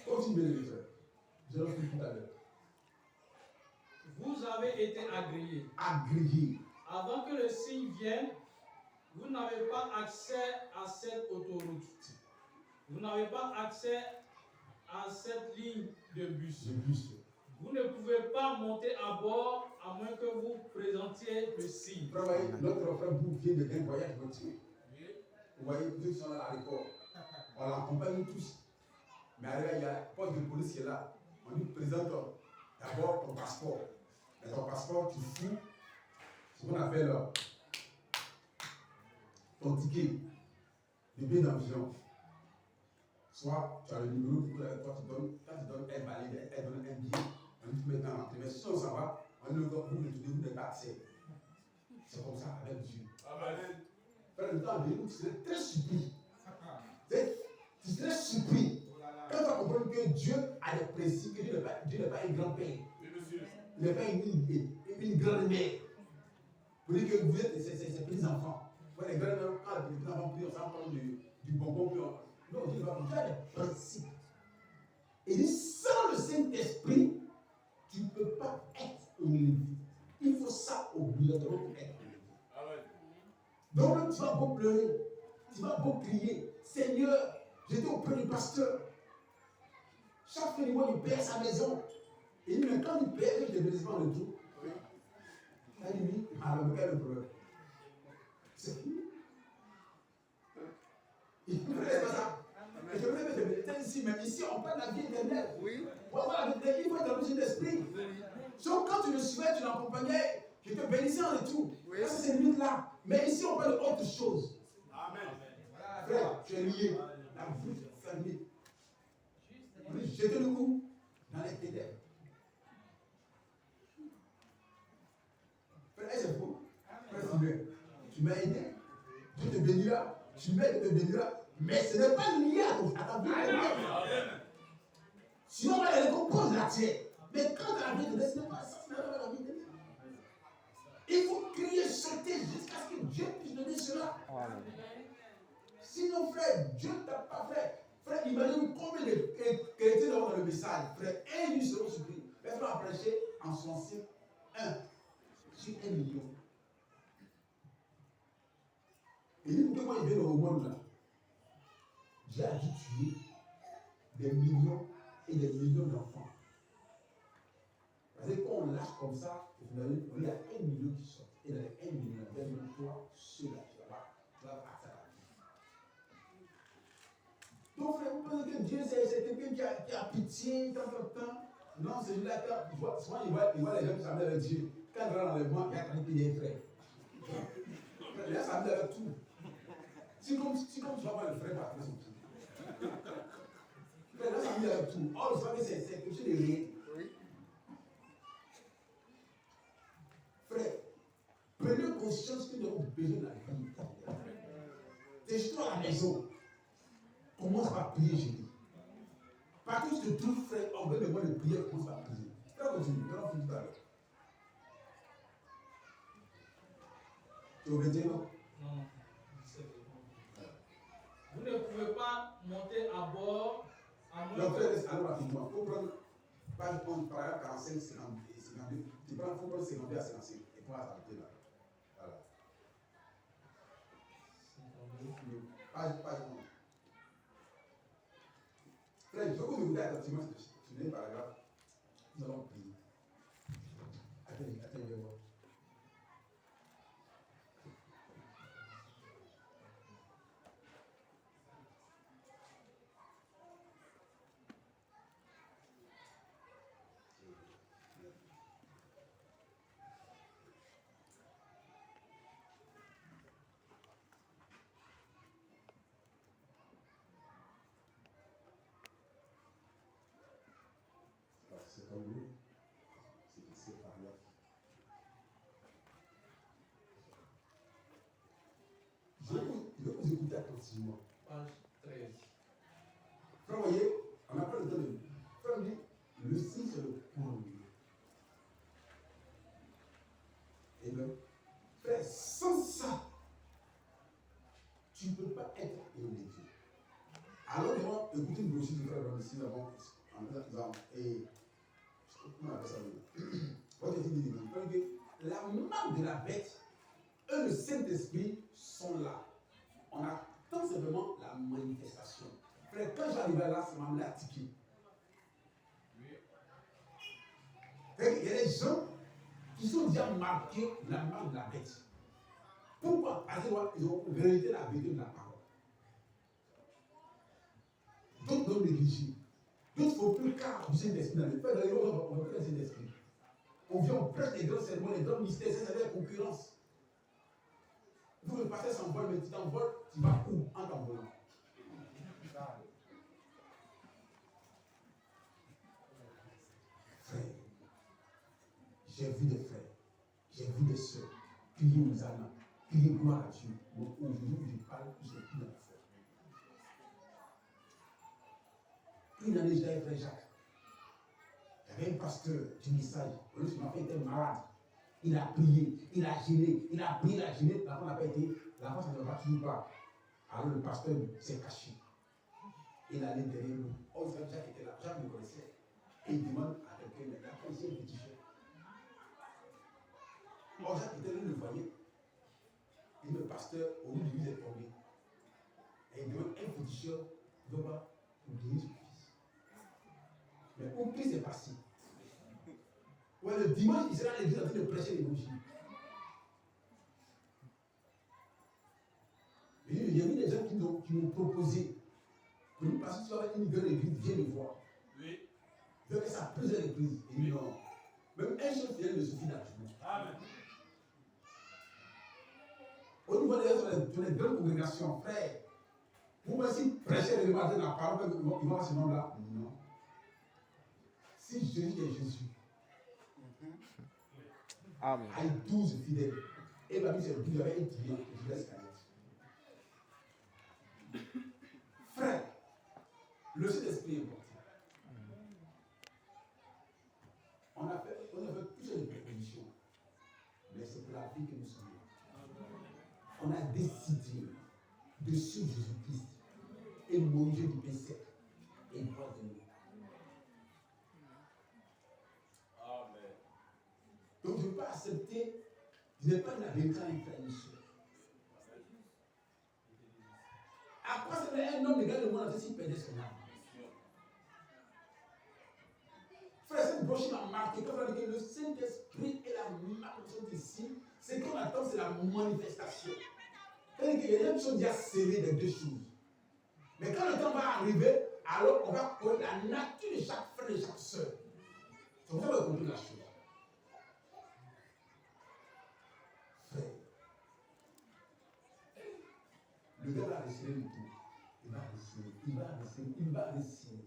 A: Continue, mes frères. Je l'en fais tout à l'heure.
D: Vous avez été agréés.
A: Agréé.
D: Avant que le signe vienne, vous n'avez pas accès à cette autoroute. Vous n'avez pas accès à cette ligne de bus.
A: Je bus.
D: Vous ne pouvez pas monter à bord à moins que vous présentiez le signe.
A: Frère, voyez, notre frère Bou vient d'un voyage voiture. Vous voyez, tous sont là à l'aéroport. On l'accompagne tous. Mais arrivé, il y a la poste de police qui est là. On lui présente d'abord ton passeport. Et ton passeport, tu fous ce qu'on appelle ton ticket de billet d'avion. Soit tu as le numéro du coup avec toi, quand tu donnes, elle valide, elle donne un billet, on dit maintenant l'entrée. Mais si on s'en va, on dit vous n'avez pas accès. C'est comme ça avec Dieu.
B: Amen.
A: Frère, le temps venu où tu serais très surpris. Tu serais surpris. Quand tu vas comprendre que Dieu a des principes, que Dieu n'est pas un grand-père. Il n'est pas une grande-mère. Vous dites que vous êtes ses petits-enfants. Les grands-mères, quand les petits-enfants prient, on s'en parle du bonbon. Non, Dieu va vous faire des principes. Et dit, sans le Saint-Esprit, tu ne peux pas être un lévite. Il faut ça obligatoirement pour être un lévite. Donc, tu vas beau pleurer, tu vas beau crier, Seigneur, j'étais auprès du pasteur. Chaque fin du mois, il paie sa maison. Et il dit, mais quand il paie, je ne bénéficie pas le tout. Il dit, oui, alors quel est le problème? C'est fini. Il ne fait pas ça. Et je voulais te bénir ici, mais ici, on parle de la vie éternelle. Oui. Voilà, il faut être obligé d'esprit. Sauf quand tu le suivais, tu l'accompagnais, je te bénissais en retour. Oui. Ça, c'est limite là. Mais ici, on parle d'autre chose. Amen. Frère, tu es lié. La voûte est fermée. Jetez le coup dans les ténèbres. Frère, c'est faux. Frère, tu m'as aidé. Dieu te bénira. Tu m'aides, Dieu te bénira. Mais ce n'est pas lié à ta vie. Sinon, on va les récompenses la tienne. Mais quand tu as la vie de Dieu, ce n'est pas ça. Ce n'est pas la vie de Dieu. Il faut crier, sauter jusqu'à ce que Dieu puisse donner cela. Sinon, frère, Dieu ne t'a pas fait. Frère, imagine combien de chrétiens dans le message. Frère, un lui seront surpris. Les frères ont prêché en Soncé 1 sur 1 million. Et dit que moi, il vient au monde là, Dieu a dû tuer des millions et des millions d'enfants. Parce que quand on lâche comme ça, il y a 1 million qui sort. Et dans les 1 million, il y a même toi, ceux-là, tu vas passer à la vie. Donc, frère, vous pensez que Dieu, c'est quelqu'un qui a pitié, tant. Non, c'est lui là, souvent il voit les gens qui s'amusent avec Dieu. Quand il va dans l'enlèvement, il y a quand même des frères. Les gens s'amusent avec tout. Si comme tu vas voir le frère partir son pied. Les gens s'amusent avec tout. Or, vous savez, c'est quelque chose de rien. Frère, prenez conscience que nous avons besoin de la vie. T'es chez toi à la maison. Commence par prier, j'ai dit. Partout où tu te trouves, frère, en vrai de moi de prière, commence par prier. Frère, continue. On va finir tout à l'heure. Tu es obédié, non?
D: Non, c'est bon. Vous ne pouvez pas monter à bord à moins
A: Donc, frère, allons rapidement. Il faut prendre page 11, paragraphe 45, 52. Il faut prendre 52 à 55. Et pour s'arrêter là. Voilà. Page 11. Frère, il faut que vous écoutez attentivement ce paragraphe. Nous allons prier. Attendez, voir. C'est comme nous. C'est par là. Je vais vous écouter attentivement.
D: page 13.
A: Frère, vous voyez, on n'a pas le temps de. Frère, on dit, le signe, c'est le point. Et bien, frère, sans ça, tu ne peux pas être un homme de Dieu. Alors, nous allons écouter une brochure du frère ici avant. Et comment on appelle ça? Votre étude dit que la marque de la bête et le Saint-Esprit sont là. On attend simplement la manifestation. Frère, quand j'arrive là, ça m'a amené à tiquer. Il y a des gens qui sont déjà marqués de la marque de la bête. Pourquoi? Parce qu'ils ont réalité la vérité de la parole. D'autres doivent négliger. D'autres ne font plus cas du Saint-Esprit dans le Père. On va plus le Saint-Esprit. On vient, on prête les grands sermons, les grands mystères, c'est la concurrence. Vous le passez sans vol, mais tu t'envoles, tu vas où en t'envolant? Frère, j'ai vu des frères, j'ai vu des soeurs crier aux âmes, crier gloire à Dieu. Aujourd'hui, je parle plus de plus dans la foi. Une année, j'étais avec frère Jacques. Il y avait un pasteur du message. Le m'a fait était malade. Il a prié, il a gêné, il a prié, il a gêné. L'enfant n'a pas été, l'enfant ça ne va toujours pas. Alors le pasteur s'est caché. Il allait derrière nous. Oh, Jacques était là, Jacques me connaissait. Et il demande à quelqu'un, il a posé un petit chien. Oh, Jacques était là, le voyait. Et le pasteur, au bout de lui, est tombé. Et il demande un petit chien, il ne va pas pour guérir son fils. Mais au pire, c'est passé. Ouais, le dimanche, il sera à l'église en train de prêcher l'évangile. Il y a eu des gens qui m'ont proposé que nous passions sur une grande église, viens me voir.
B: Oui.
A: Il veut que ça pèse à l'église. Il dit non. Même un seul fidèle ne suffit largement.
B: Amen.
A: Au niveau des grandes congrégations, frère, vous pensez prêcher le matin la parole, ils vont à ce nom-là? Non. Si Jésus est Jésus,
E: Amen.
A: avec 12 fidèles, et ma vie c'est 12, il y avait un client, je laisse Canet. Frère, le Saint-Esprit est important. On a fait plusieurs propositions, mais c'est pour la vie que nous sommes là. On a décidé de suivre Jésus-Christ et manger du pain sec et boire de l'eau.
B: Amen.
A: Donc je ne peux pas accepter, je n'ai pas la vérité à une frère et une soeur. un homme de gagner le monde entier s'il perdait son âme. Frère, cette brochure m'a marqué. Quand on dit que le Saint-Esprit est la manifestation ici, ce qu'on attend, c'est la manifestation. C'est-à-dire qu'il y a une chose déjà scellée des deux choses. Mais quand le temps va arriver, alors on va connaître la nature de chaque frère et de chaque soeur. C'est comme ça qu'on va comprendre la chose. Frère, le gars va réussir le tout. Il va réussir, il va réussir, il va réussir.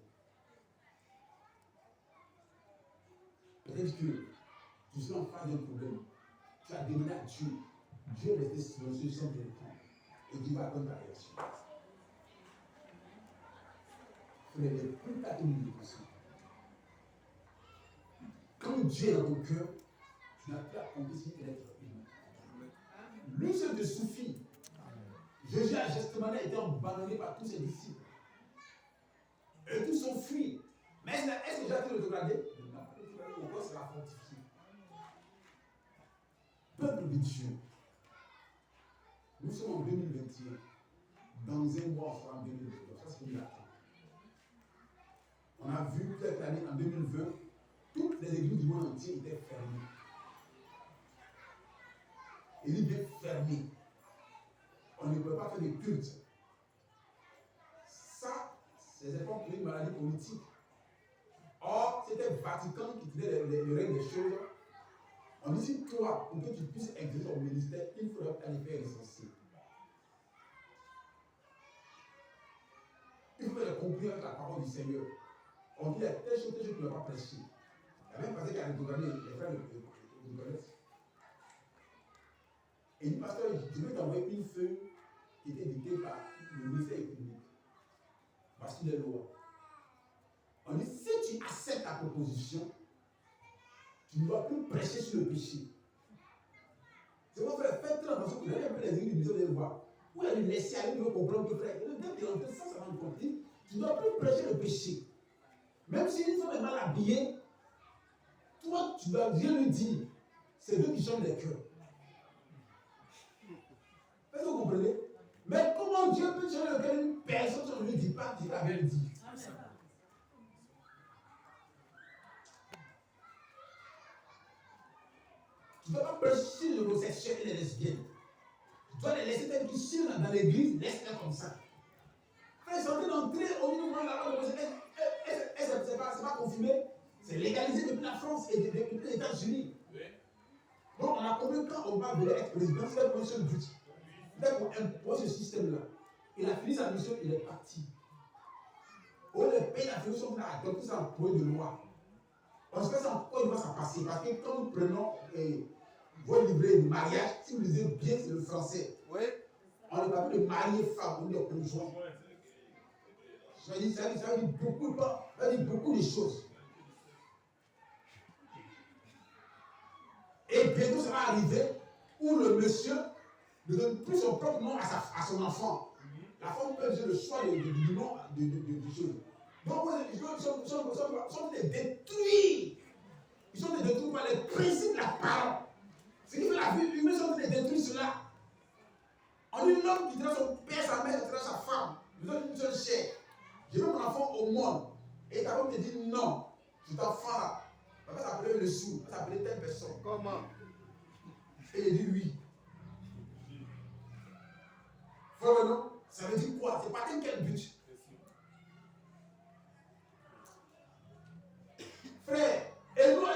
A: Peut-être que tu seras en face d'un problème. Tu as demandé à Dieu. Dieu est resté silencieux sans te répondre. Et Dieu va attendre ta réaction. Frère, les plus catholiques possible. Quand Dieu est dans ton cœur, tu n'as plus à compter sur l'être humain. Lui seul te suffit. Jésus a justement été abandonné par tous ses disciples. Et tous sont fuis. Mais est-ce que j'ai été rétrogradé? Non. Pourquoi c'est la fortifié? Peuple de Dieu. Nous sommes en 2021. Dans un mois, on sera en 2022. Ça, c'est une attente. On a vu cette année, en 2020, toutes les églises du monde entier étaient fermées. Il est bien fermé. On ne peut pas faire de culte. Ça, c'est une maladie politique. Or, c'était le Vatican qui tenait le règne des choses. On dit si toi, pour que tu puisses exercer ton ministère, il faudra aller faire recenser. Il faut faire compris avec la parole du Seigneur. On dit il y a telle chose que tu ne peux pas prêcher. Il y a même passé qui a regardé, les frères le connaissent. Et il dit, pasteur, je vais t'envoyer une feuille qui était dictée par le ministère économique. Voici les lois. On dit, si tu acceptes la proposition, tu ne dois plus prêcher sur le péché. C'est pour faire très attention que vous avez un peu les églises de voir. Où il y a du laisser aller, vous comprendre que frère, le temps qui est rentré sans s'en rendre compte, tu ne dois plus prêcher le péché. Même si une femme est mal habillée, toi, tu dois rien lui dire. C'est eux qui changent les cœurs. Est-ce que vous comprenez? Mais comment Dieu peut changer le cœur d'une personne si on ne lui dit pas qu'il avait dit? Tu ne dois pas prêcher les homosexuels et les lesbiennes. Tu dois les laisser tels qu'ils sont dans l'église, laisse-les comme ça. Frère, ils sont en train d'entrer au niveau de la loi de c'est pas confirmé. C'est légalisé depuis la France et depuis les États-Unis. Donc on a compris quand Obama voulait être président, c'était pour un seul but. C'était pour imposer ce système-là. Il a fini sa mission, il est parti. Oh, les pays d'Afrique sont là, donc ils ont un projet de loi. Parce que ça, pourquoi il va s'en passer? Parce que quand nous prenons votre livret de mariage, si vous lisez bien, c'est le français. Oui. On ne parle pas de marier femme ou de conjoint. Ça veut dire beaucoup de choses. Et bientôt, ça va arriver où le monsieur ne donne plus son propre nom à son enfant. La femme peut dire le choix du nom de choses. Donc, ils sont des détruits. Ils sont des détruits par les principes de la parole. Ce qui fait la vie humaine, sont des détruits cela. On dit l'homme qui traite son père, sa mère, qui traite sa femme. Ils ont une seule chair. Je veux mon enfant au monde. Et ta femme te dit non. Cet enfant-là, elle va s'appeler le sou, elle va s'appeler telle personne. Comment? Et il dit oui. Frère, non? Ça veut dire quoi? C'est pas quel but? Frère, et nous,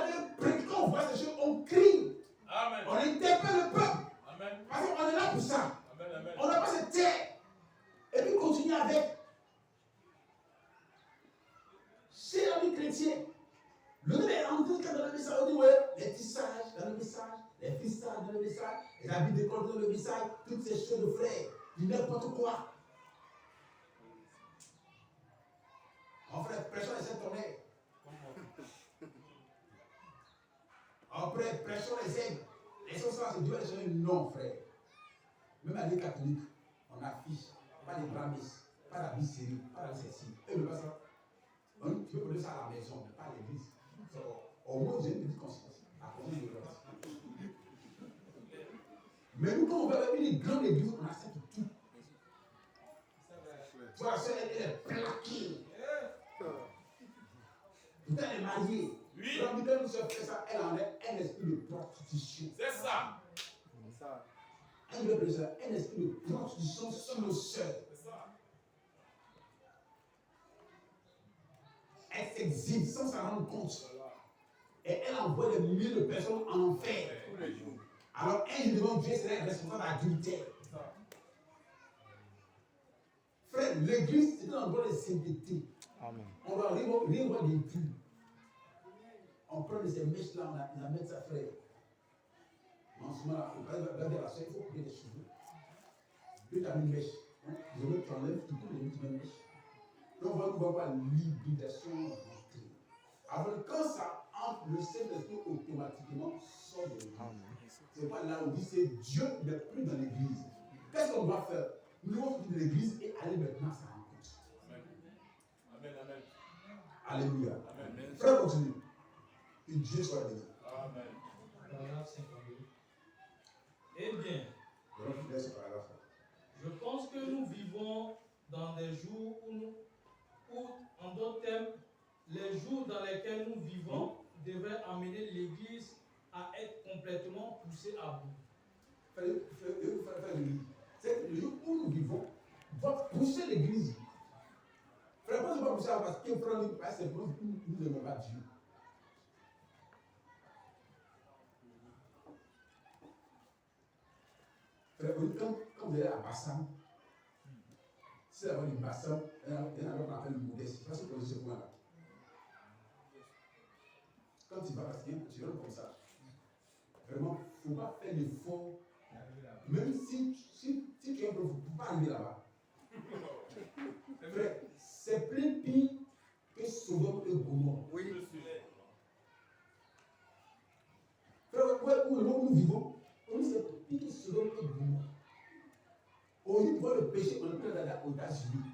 A: quand on voit ces choses, on crie. Amen. On interpelle le peuple. Amen. Parce qu'on est là pour ça. Amen, amen. On n'a pas se taire. Et puis continuer avec. Chez l'ami chrétien, le gars est entré dans le message. On dit, ouais, les tissages dans le message, les fissages dans le message, les habits d'école dans le message, toutes ces choses de frère, du n'importe quoi. En frère, prêchons les Saint-Tonnerre. Après, prêchons les aigles. Les choses là, c'est Dieu les choses. Non, frère. Même à l'église catholique, on affiche pas les bramis, pas la bisserie, pas la ceci. Et le pas ça. Tu peux connaître ça à la maison, mais pas à l'église. Au moins, j'ai une petite conscience. À cause de l'autre. Mais nous, quand on va avec une grande église, on accepte tout. Tu vois, la soeur, elle est plaquée. Putain, elle est mariée.
B: Oui.
A: Alors, quand une soeur fait ça, elle enlève un esprit de prostitution.
B: C'est ça.
A: Elle enlève ça, un esprit de prostitution sur nos soeurs.
B: C'est ça.
A: Elle s'exhibe sans s'en rendre compte. Et elle envoie des milliers de personnes en enfer.
B: Tous les jours.
A: Alors, elle devant Dieu serait responsable d'adultère. Frère, l'église, c'est un endroit de sainteté.
E: Amen.
A: On doit rien voir d'impur. On prend de ces mèches-là, on la met sa frère. En ce moment-là, on va dire à la soeur, il faut couper les cheveux. Puis tu as une mèche. Je veux que tu enlèves, tu coupes les petites mèches. Donc, on va voir l'hybridation rentrée. Alors, quand ça entre, le Saint-Esprit automatiquement sort de l'église. C'est pas là où on dit c'est Dieu n'est plus dans l'église. Qu'est-ce qu'on doit faire? Nous devons sortir de l'église et aller maintenant à sa rencontre.
B: Amen. Amen.
A: Alléluia.
B: Amen.
A: Frère, continue. Que Dieu soit béni.
B: Amen.
D: Paragraphe 52. Eh bien,
A: Je laisse ce paragraphe-là.
D: je pense que nous vivons dans des jours où, en d'autres termes, les jours dans lesquels nous vivons devraient amener l'Église à être complètement poussée à bout.
A: C'est le jour où nous vivons va pousser l'église. Frère, pas pousser parce que frère, c'est pour nous n'aimons pas Dieu. Frère, quand vous allez à Bassam, si vous avez une Bassam, il y a un autre qu'on appelle le modeste. C'est pas ce qu'on dit ce point-là. Quand tu vas parce qu'il y a un petit homme comme ça, vraiment, il ne faut pas faire l'effort. Même si tu es un peu, il ne faut pas arriver là-bas. Frère, c'est plus pire que Sodome et Gomorrhe.
B: Oui. Je suis là.
A: Frère, où nous vivons, on dit c'est pire que Sodome et Gomorrhe. Au lieu de voir le péché, on est prêt d'aller aux États-Unis.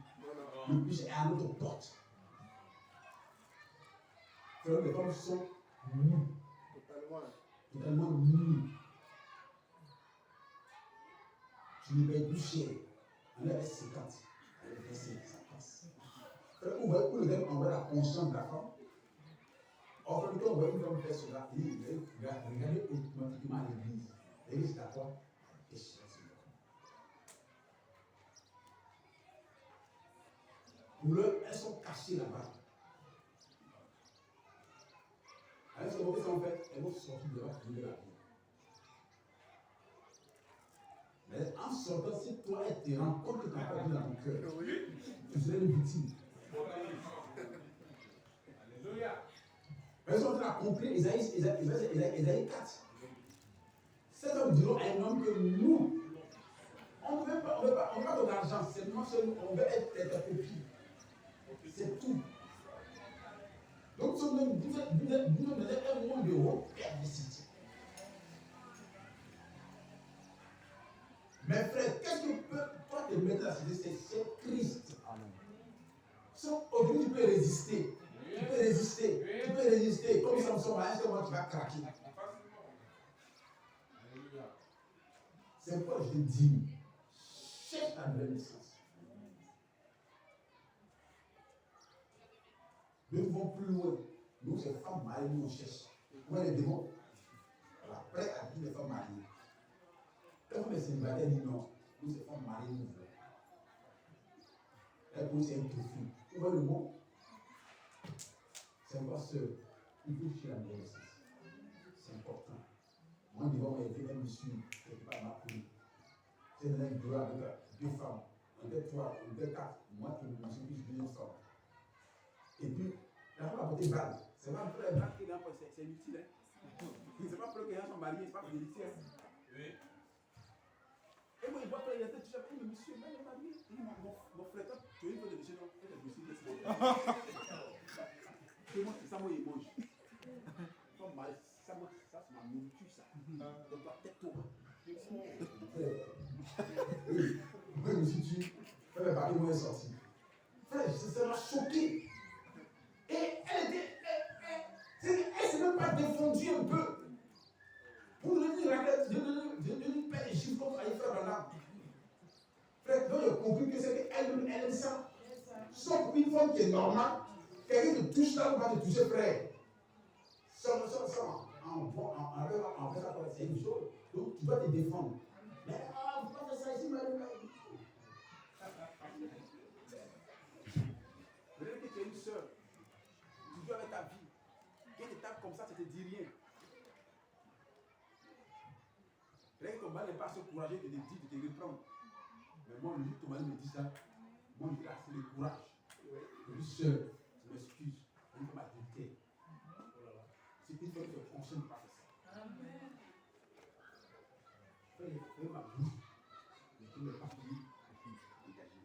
A: Le péché est à notre porte. Frère, les femmes sont nues. Totalement nues. Tu ne payes plus cher. On est avec 50. Avec 25, ça passe. Frère, où le gars envoie la conscience de la femme. En fait, quand on voit une femme faire cela, il regarde automatiquement à l'église. L'église, c'est à quoi? Péché. Pour eux, elles sont cachées là-bas. Alors, ce qu'elles vont faire, elles vont sortir de là, trouver la vie. Mais en sortant, si toi, elle te rend compte que tu n'as pas vu dans ton cœur, tu serais une victime.
B: Alléluia.
A: Elles sont en train d'accomplir Ésaïe 4. Ces hommes diront à un homme que nous, on ne veut pas ton argent, seulement on veut être ta copie. C'est tout. Donc, nous devons un monde de repère de cité. Mais frère, qu'est-ce que peut toi te mettre à la cité? C'est Christ. Aujourd'hui, tu peux résister. Tu peux résister. Tu peux résister. Comme Samson, à un seul moment, tu vas craquer. C'est pourquoi je te dis, cherche ta nouvelle naissance. Nous vont plus loin. Nous, ces femmes mariées, nous, on cherche. Comment les démons? Après, à qui les femmes mariées? Quand les célibataires disent non, nous, ces femmes mariées, nous voulons. Elle pose un profil. Tu vois le mot? C'est encore seul. Il faut chercher la nouvelle naissance. C'est important. Moi, devant moi, il y a un monsieur qui n'est pas ma fille. C'est un bureau avec deux femmes. On était trois, on était quatre. Moi, qui me suis plus d'une femme. Et puis, la femme a porté balle. C'est pas pour les balles qui est c'est utile. C'est pas pour les gens sont mariés, c'est pas pour les utile.
B: Oui.
A: Et moi, il voit pas, il y a peut-être déjà pris le monsieur, là, il est marié. Mon frère, toi, tu as une fois de monsieur, non? Et le monsieur, ça, moi, il mange. Comme marié, ça, c'est ma nourriture, ça. Donc, toi, tête-toi. Moi, je me suis dit, frère, le papier, moi, est sorti. Frère, ça m'a choqué. Et elle s'est même pas défendue un peu. Pour nous dire, de nous faire les chiffres comme il fait dans l'âme. Frère, donc il a compris que c'est qu'elle aime ça. Sauf une femme qui est normale, quelqu'un te touche là, on va te toucher frère. Ça, c'est une chose. Donc tu dois te défendre. Mais on ne peut pas faire ça ici, madame.
F: Peut-être que tu es une soeur, tu vis avec ta vie. Quelqu'un te tape comme ça, ça ne te dit rien. Peut-être que ton mari n'est pas assez courageux de te dire, de te reprendre. Mais moi, le jour que ton mari me dit ça, moi, j'ai assez de courage. Je dis, sœur, je m'excuse. Je dis, ma vérité. C'est une fois que on ne pas faire ça. Fais ma bouche. Mais tu ne m'as pas fini. Dégagez.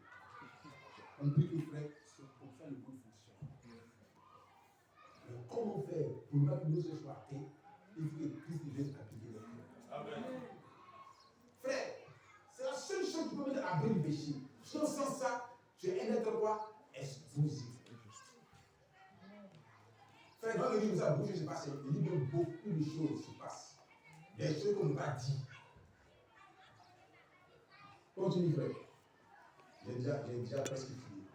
F: On dit que frère, c'est comme ça le monde fonctionne. Mais comment faire pour ne pas que nous soyons athées? Il faut que Christ vienne appliquer les frères.
B: Amen.
A: Frère, c'est la seule chose qui peut mettre à abri du péché. Sans ça, tu es un être quoi? Explosif. Frère, dans le livre, ça bouge, je ne sais pas, il dit que beaucoup de choses se passent. Des choses qu'on ne va pas dire. Continue, frère. J'ai déjà presque fini.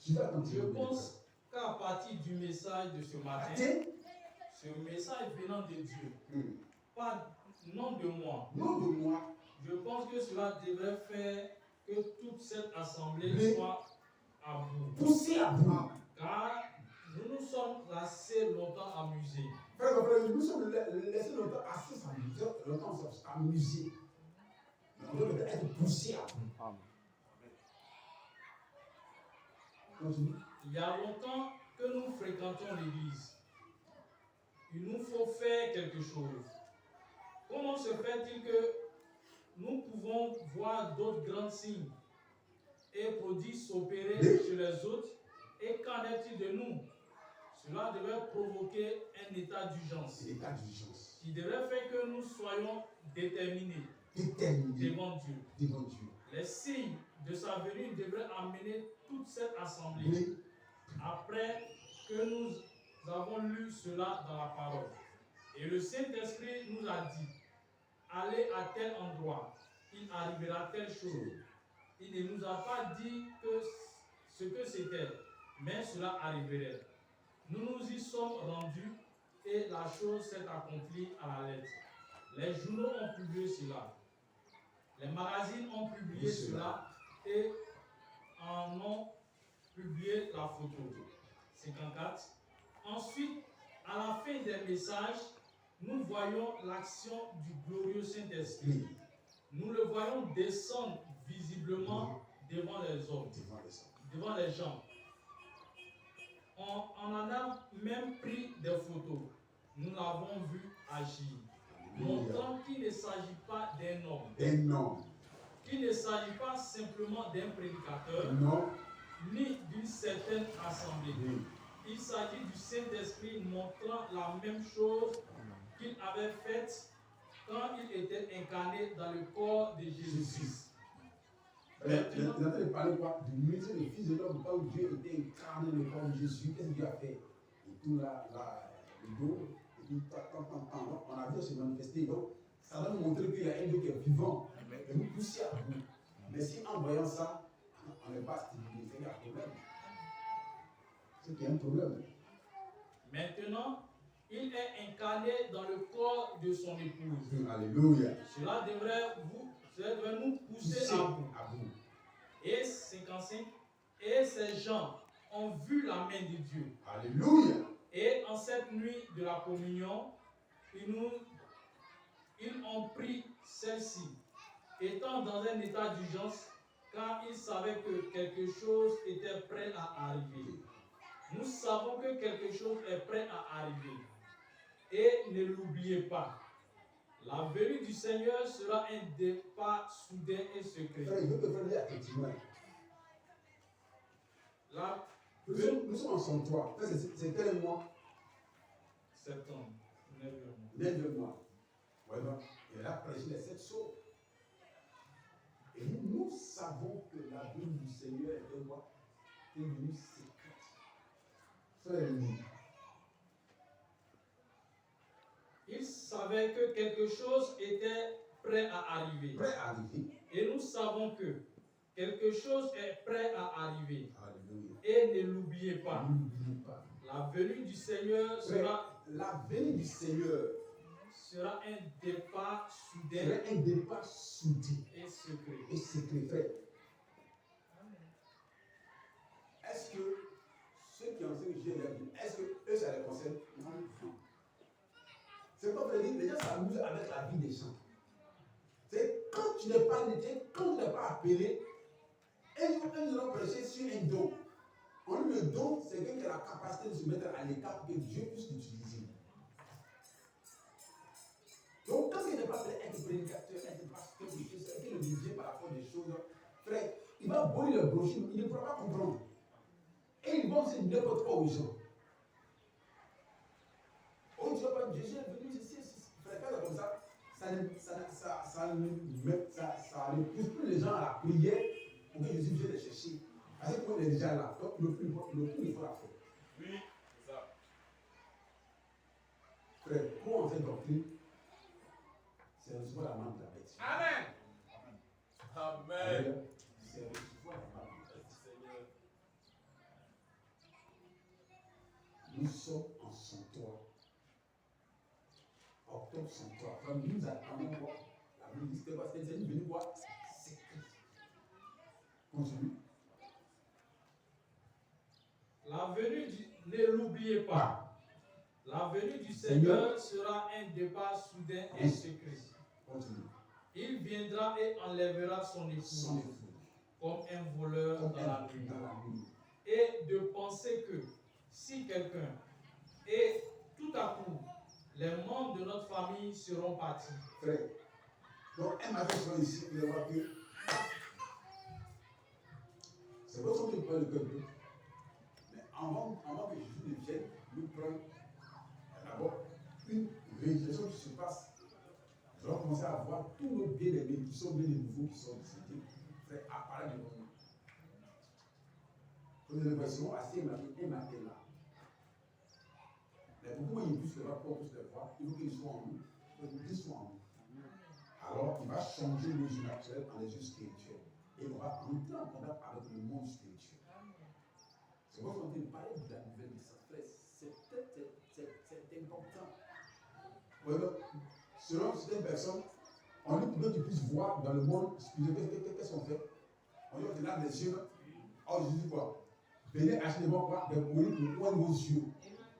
D: Je pense qu'à partir du message de ce matin, ce message venant de Dieu, pas non de moi.
A: Non de moi.
D: Je pense que cela devrait faire que toute cette assemblée soit à bout.
A: Poussé à bout.
D: Car nous nous sommes assez longtemps amusés.
A: Frère, nous sommes laissés longtemps assis amusés. Mais on doit être poussé à bout.
E: Amen.
A: Continue.
D: Il y a longtemps que nous fréquentons l'église. Il nous faut faire quelque chose. Comment se fait-il que nous pouvons voir d'autres grands signes et prodiges s'opérer chez les autres? Et qu'en est-il de nous? Cela devrait provoquer un état d'urgence.
A: L'état d'urgence.
D: Qui devrait faire que nous soyons déterminés devant Dieu.
A: Devant Dieu.
D: Les signes de sa venue devraient amener toute cette assemblée.
A: Oui.
D: Après que nous avons lu cela dans la parole. Et le Saint-Esprit nous a dit, allez à tel endroit, il arrivera telle chose. Il ne nous a pas dit que ce que c'était, mais cela arriverait. Nous nous y sommes rendus et la chose s'est accomplie à la lettre. Les journaux ont publié cela. Les magazines ont publié cela et en ont publié la photo. 54. Ensuite, à la fin des messages, nous voyons l'action du glorieux Saint-Esprit. Nous le voyons descendre visiblement devant les hommes, devant les gens. On en a même pris des photos. Nous l'avons vu agir. Montrant qu'il ne s'agit pas d'un homme. Qu'il ne s'agit pas simplement d'un prédicateur.
A: Non.
D: Ni d'une certaine assemblée. Il s'agit du Saint-Esprit montrant la même chose qu'il avait faite quand il était incarné dans le corps de Jésus-Christ.
A: Vous avez parlé quoi? Du ministère du Fils de l'homme, quand Dieu était incarné dans le corps de Jésus, qu'est-ce que Dieu a fait? Et tout là, le dos, et puis on a vu se manifester. Donc, ça va nous montrer qu'il y a un Dieu qui est vivant. Et nous pousser à bout. Mais si en voyant ça, on n'est pas stimulé, c'est qu'il y a un problème. C'est qu'il y a un problème.
D: Maintenant, il est incarné dans le corps de son épouse.
A: Alléluia.
D: Cela devrait nous pousser à bout. Et 55, et ces gens ont vu la main de Dieu.
A: Alléluia.
D: Et en cette nuit de la communion, ils ont pris celle-ci, étant dans un état d'urgence, car ils savaient que quelque chose était prêt à arriver. Nous savons que quelque chose est prêt à arriver. Et ne l'oubliez pas, la venue du Seigneur sera un départ soudain et secret.
A: Frère, je veux te faire dire effectivement.
D: Là,
A: nous sommes en 103. C'est quel mois?
D: Septembre, 9e mois.
A: 9e mois. Voilà. Et là, prêcher les 7 sauts. Et nous savons que la venue du Seigneur est quoi? Une venue secrète. Frère,
D: ils savaient que quelque chose était prêt à arriver.
F: prêt à arriver.
D: Et nous savons que quelque chose est prêt à arriver.
F: Alléluia.
D: Et ne l'oubliez pas,
F: N'oubliez pas.
D: la venue du Seigneur
F: La venue du Seigneur
D: sera un départ soudain
F: serait un départ soudain
D: et secret.
F: et secret, frère. Est-ce que ceux qui enseignent Jésus, est-ce que eux, ça les concerne? Non. C'est comme je dis, les gens s'amusent avec la vie des gens. C'est quand tu n'es pas nité, quand tu n'es pas appelé, et ils ont prêché sur un don. Le don, c'est quelqu'un qui a la capacité de se mettre à l'écart pour que Dieu puisse l'utiliser. Donc, quand il n'est pas prêt à être prédicateur, être pasteur, être le diriger par la force des choses, frère, il va brûler le brochure, il ne pourra pas comprendre. Et ils vont se dire n'importe quoi aux gens. Oh, tu vas pas, Jésus est venu ici, frère, quand c'est comme ça, ça ne pousse plus les gens à la prière pour que Jésus vienne les chercher. Parce qu'on est déjà là, donc le plus, il faut la faire.
B: Oui, c'est ça.
F: Frère, pour en fait doctrine, c'est recevoir la main de la bête.
B: Amen. Amen.
F: C'est recevoir la main de la bête.
B: Seigneur.
F: Nous sommes en 103. Octobre 103. Comme nous attendons quoi? La Bible dit que c'est une venue quoi? C'est Christ. Continue.
D: La venue ne l'oubliez pas. La venue du Seigneur sera un départ soudain et secret.
F: Continue.
D: Il viendra et enlèvera son épouse comme un voleur dans la nuit. Et de penser que si quelqu'un et tout à coup les membres de notre famille seront partis.
F: Frère, donc un matin je suis ici, vous allez voir que c'est votre qui prend le cœur de. Mais avant que Jésus ne vienne, nous prenons d'abord une réalisation qui se passe. Nous allons commencer à voir tous nos bien-aimés qui sont bien les nouveaux qui sont décédés, frère, apparaître devant nous. Vous avez l'impression, assez un matin là. Mais pourquoi ils puissent le voir, pour tous les voir, il faut qu'ils soient en nous, il faut qu'ils soient en nous. Alors, il va changer nos yeux naturels en les yeux spirituels. Et on va entrer en contact avec le monde spirituel. C'est pour ça qu'on te parle de la nouvelle naissance. C'est important. Ouais, selon certaines personnes, on dit pour que tu puisses voir dans le monde spirituel, qu'est-ce qu'on fait? On dit qu'on te lave les yeux. Oh, Jésus dit quoi? Venez acheter des mots pour vos yeux.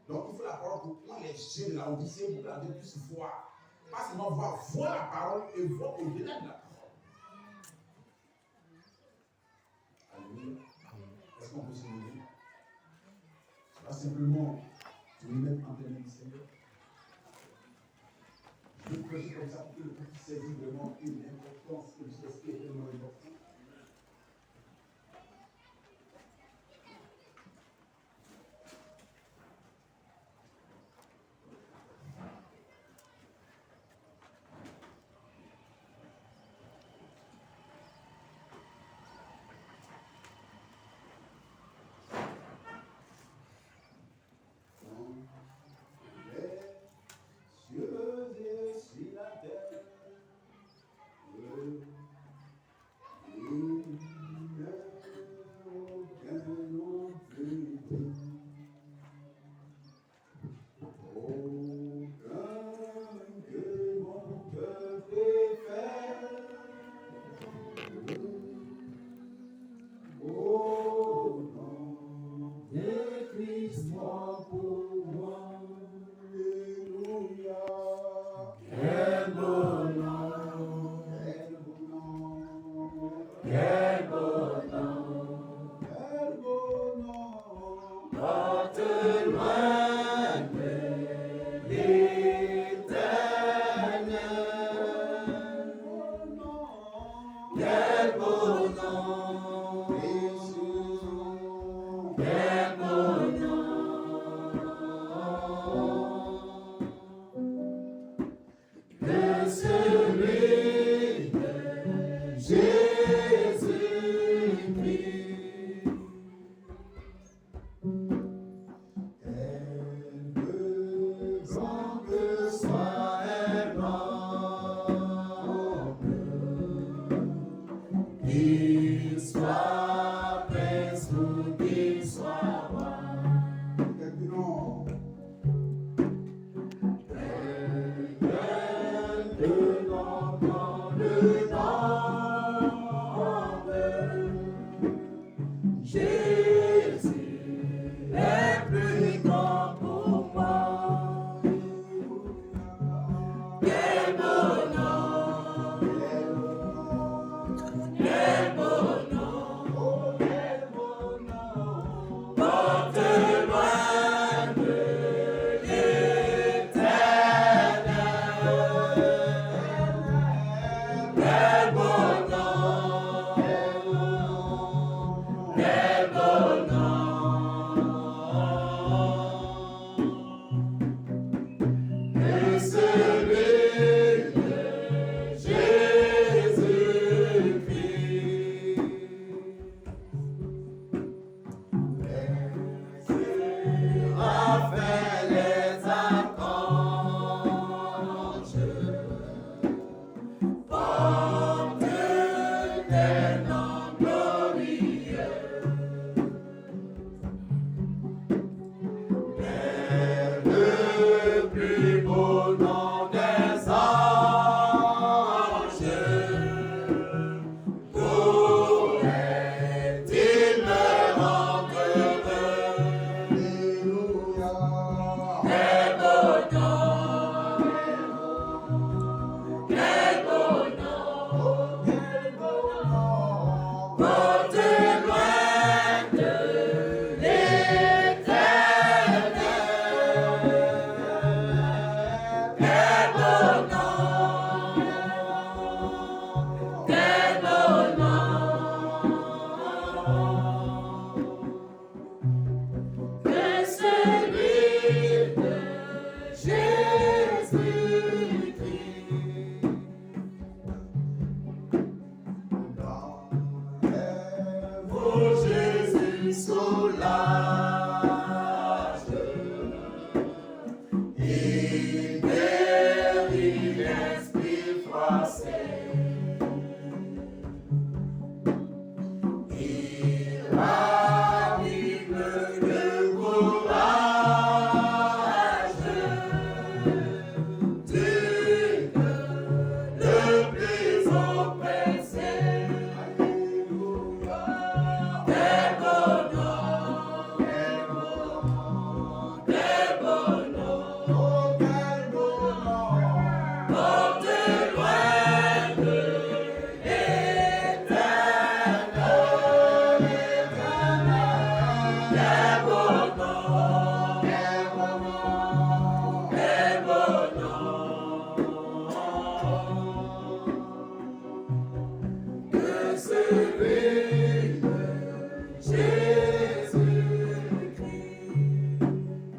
F: Donc il faut la parole pour prendre les yeux de la Odyssée pour que la vie puisse voir. Pas seulement voir la parole et voir au-delà de la parole. Alléluia. Est-ce qu'on peut se lever? Pas simplement se remettre en pleine du Seigneur. Je vais prêcher comme ça pour que le petit saisisse vraiment une importance que je sais qui est tellement importante.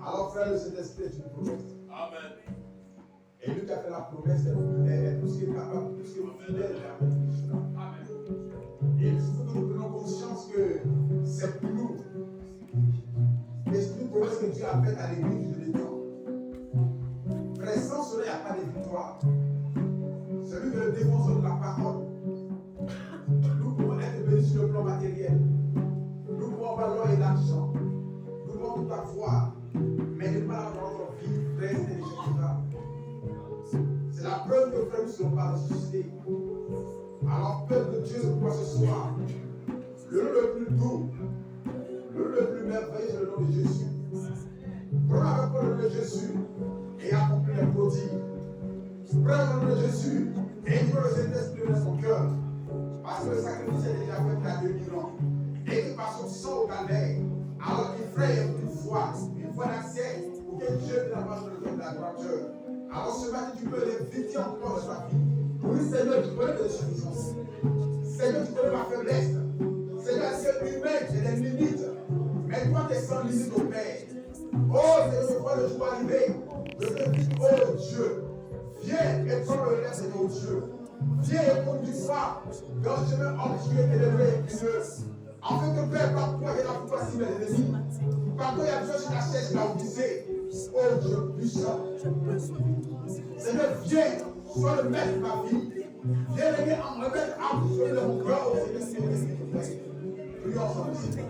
F: Alors, frère, le Saint-Esprit est une promesse.
B: Amen.
F: Et lui qui a fait la promesse est plus que capable, plus que fidèle à notre mission.
B: Amen.
F: Et il faut que nous prenions conscience que c'est pour nous. Et c'est une promesse que Dieu a faite à l'église de l'étang. Frère, sans cela, il n'y a pas de victoire. Celui qui est le défenseur de la parole. Nous pouvons être bénis sur le plan matériel. Nous pouvons avoir l'or et l'argent. Nous pouvons tout avoir. Mais ne pas avoir notre vie reste inégalisable. C'est la preuve que frère, nous ne serons pas ressuscités. Alors, peuple de Dieu, c'est pourquoi ce soir, le nom le plus doux, le nom le plus merveilleux, c'est le nom de Jésus. Prenons avec le nom de Jésus et accomplis les prodiges. Prenons le nom de Jésus et invitons le Saint-Esprit dans son cœur. Parce que le sacrifice est déjà fait il y a 2000 ans. Et que par son sang au calvaire, alors qu'il frère une foi d'accès pour que Dieu vienne avoir le cœur de l'adorateur. Alors ce matin, tu peux l'inviter encore dans ta vie. Oui, Seigneur, tu connais mes suffisances. Seigneur, tu connais ma faiblesse. Seigneur, c'est humain, j'ai des limites. Mais toi, tu es sans limite au Père. Oh, Seigneur, je vois le jour arriver. Je te dis, oh Dieu, viens et prends le relais, Seigneur, oh Dieu. Viens et conduis-moi dans le chemin obscur et élevé et épineux. Afin que Père, par toi, il y a la foi si mes ennemis. Par toi, il y a besoin de la chaise là où disait, oh Dieu puissant. Seigneur, viens, sois le maître de ma vie. Viens l'aimer en remettre à vous sur mon cœur. Prions ensemble, Seigneur.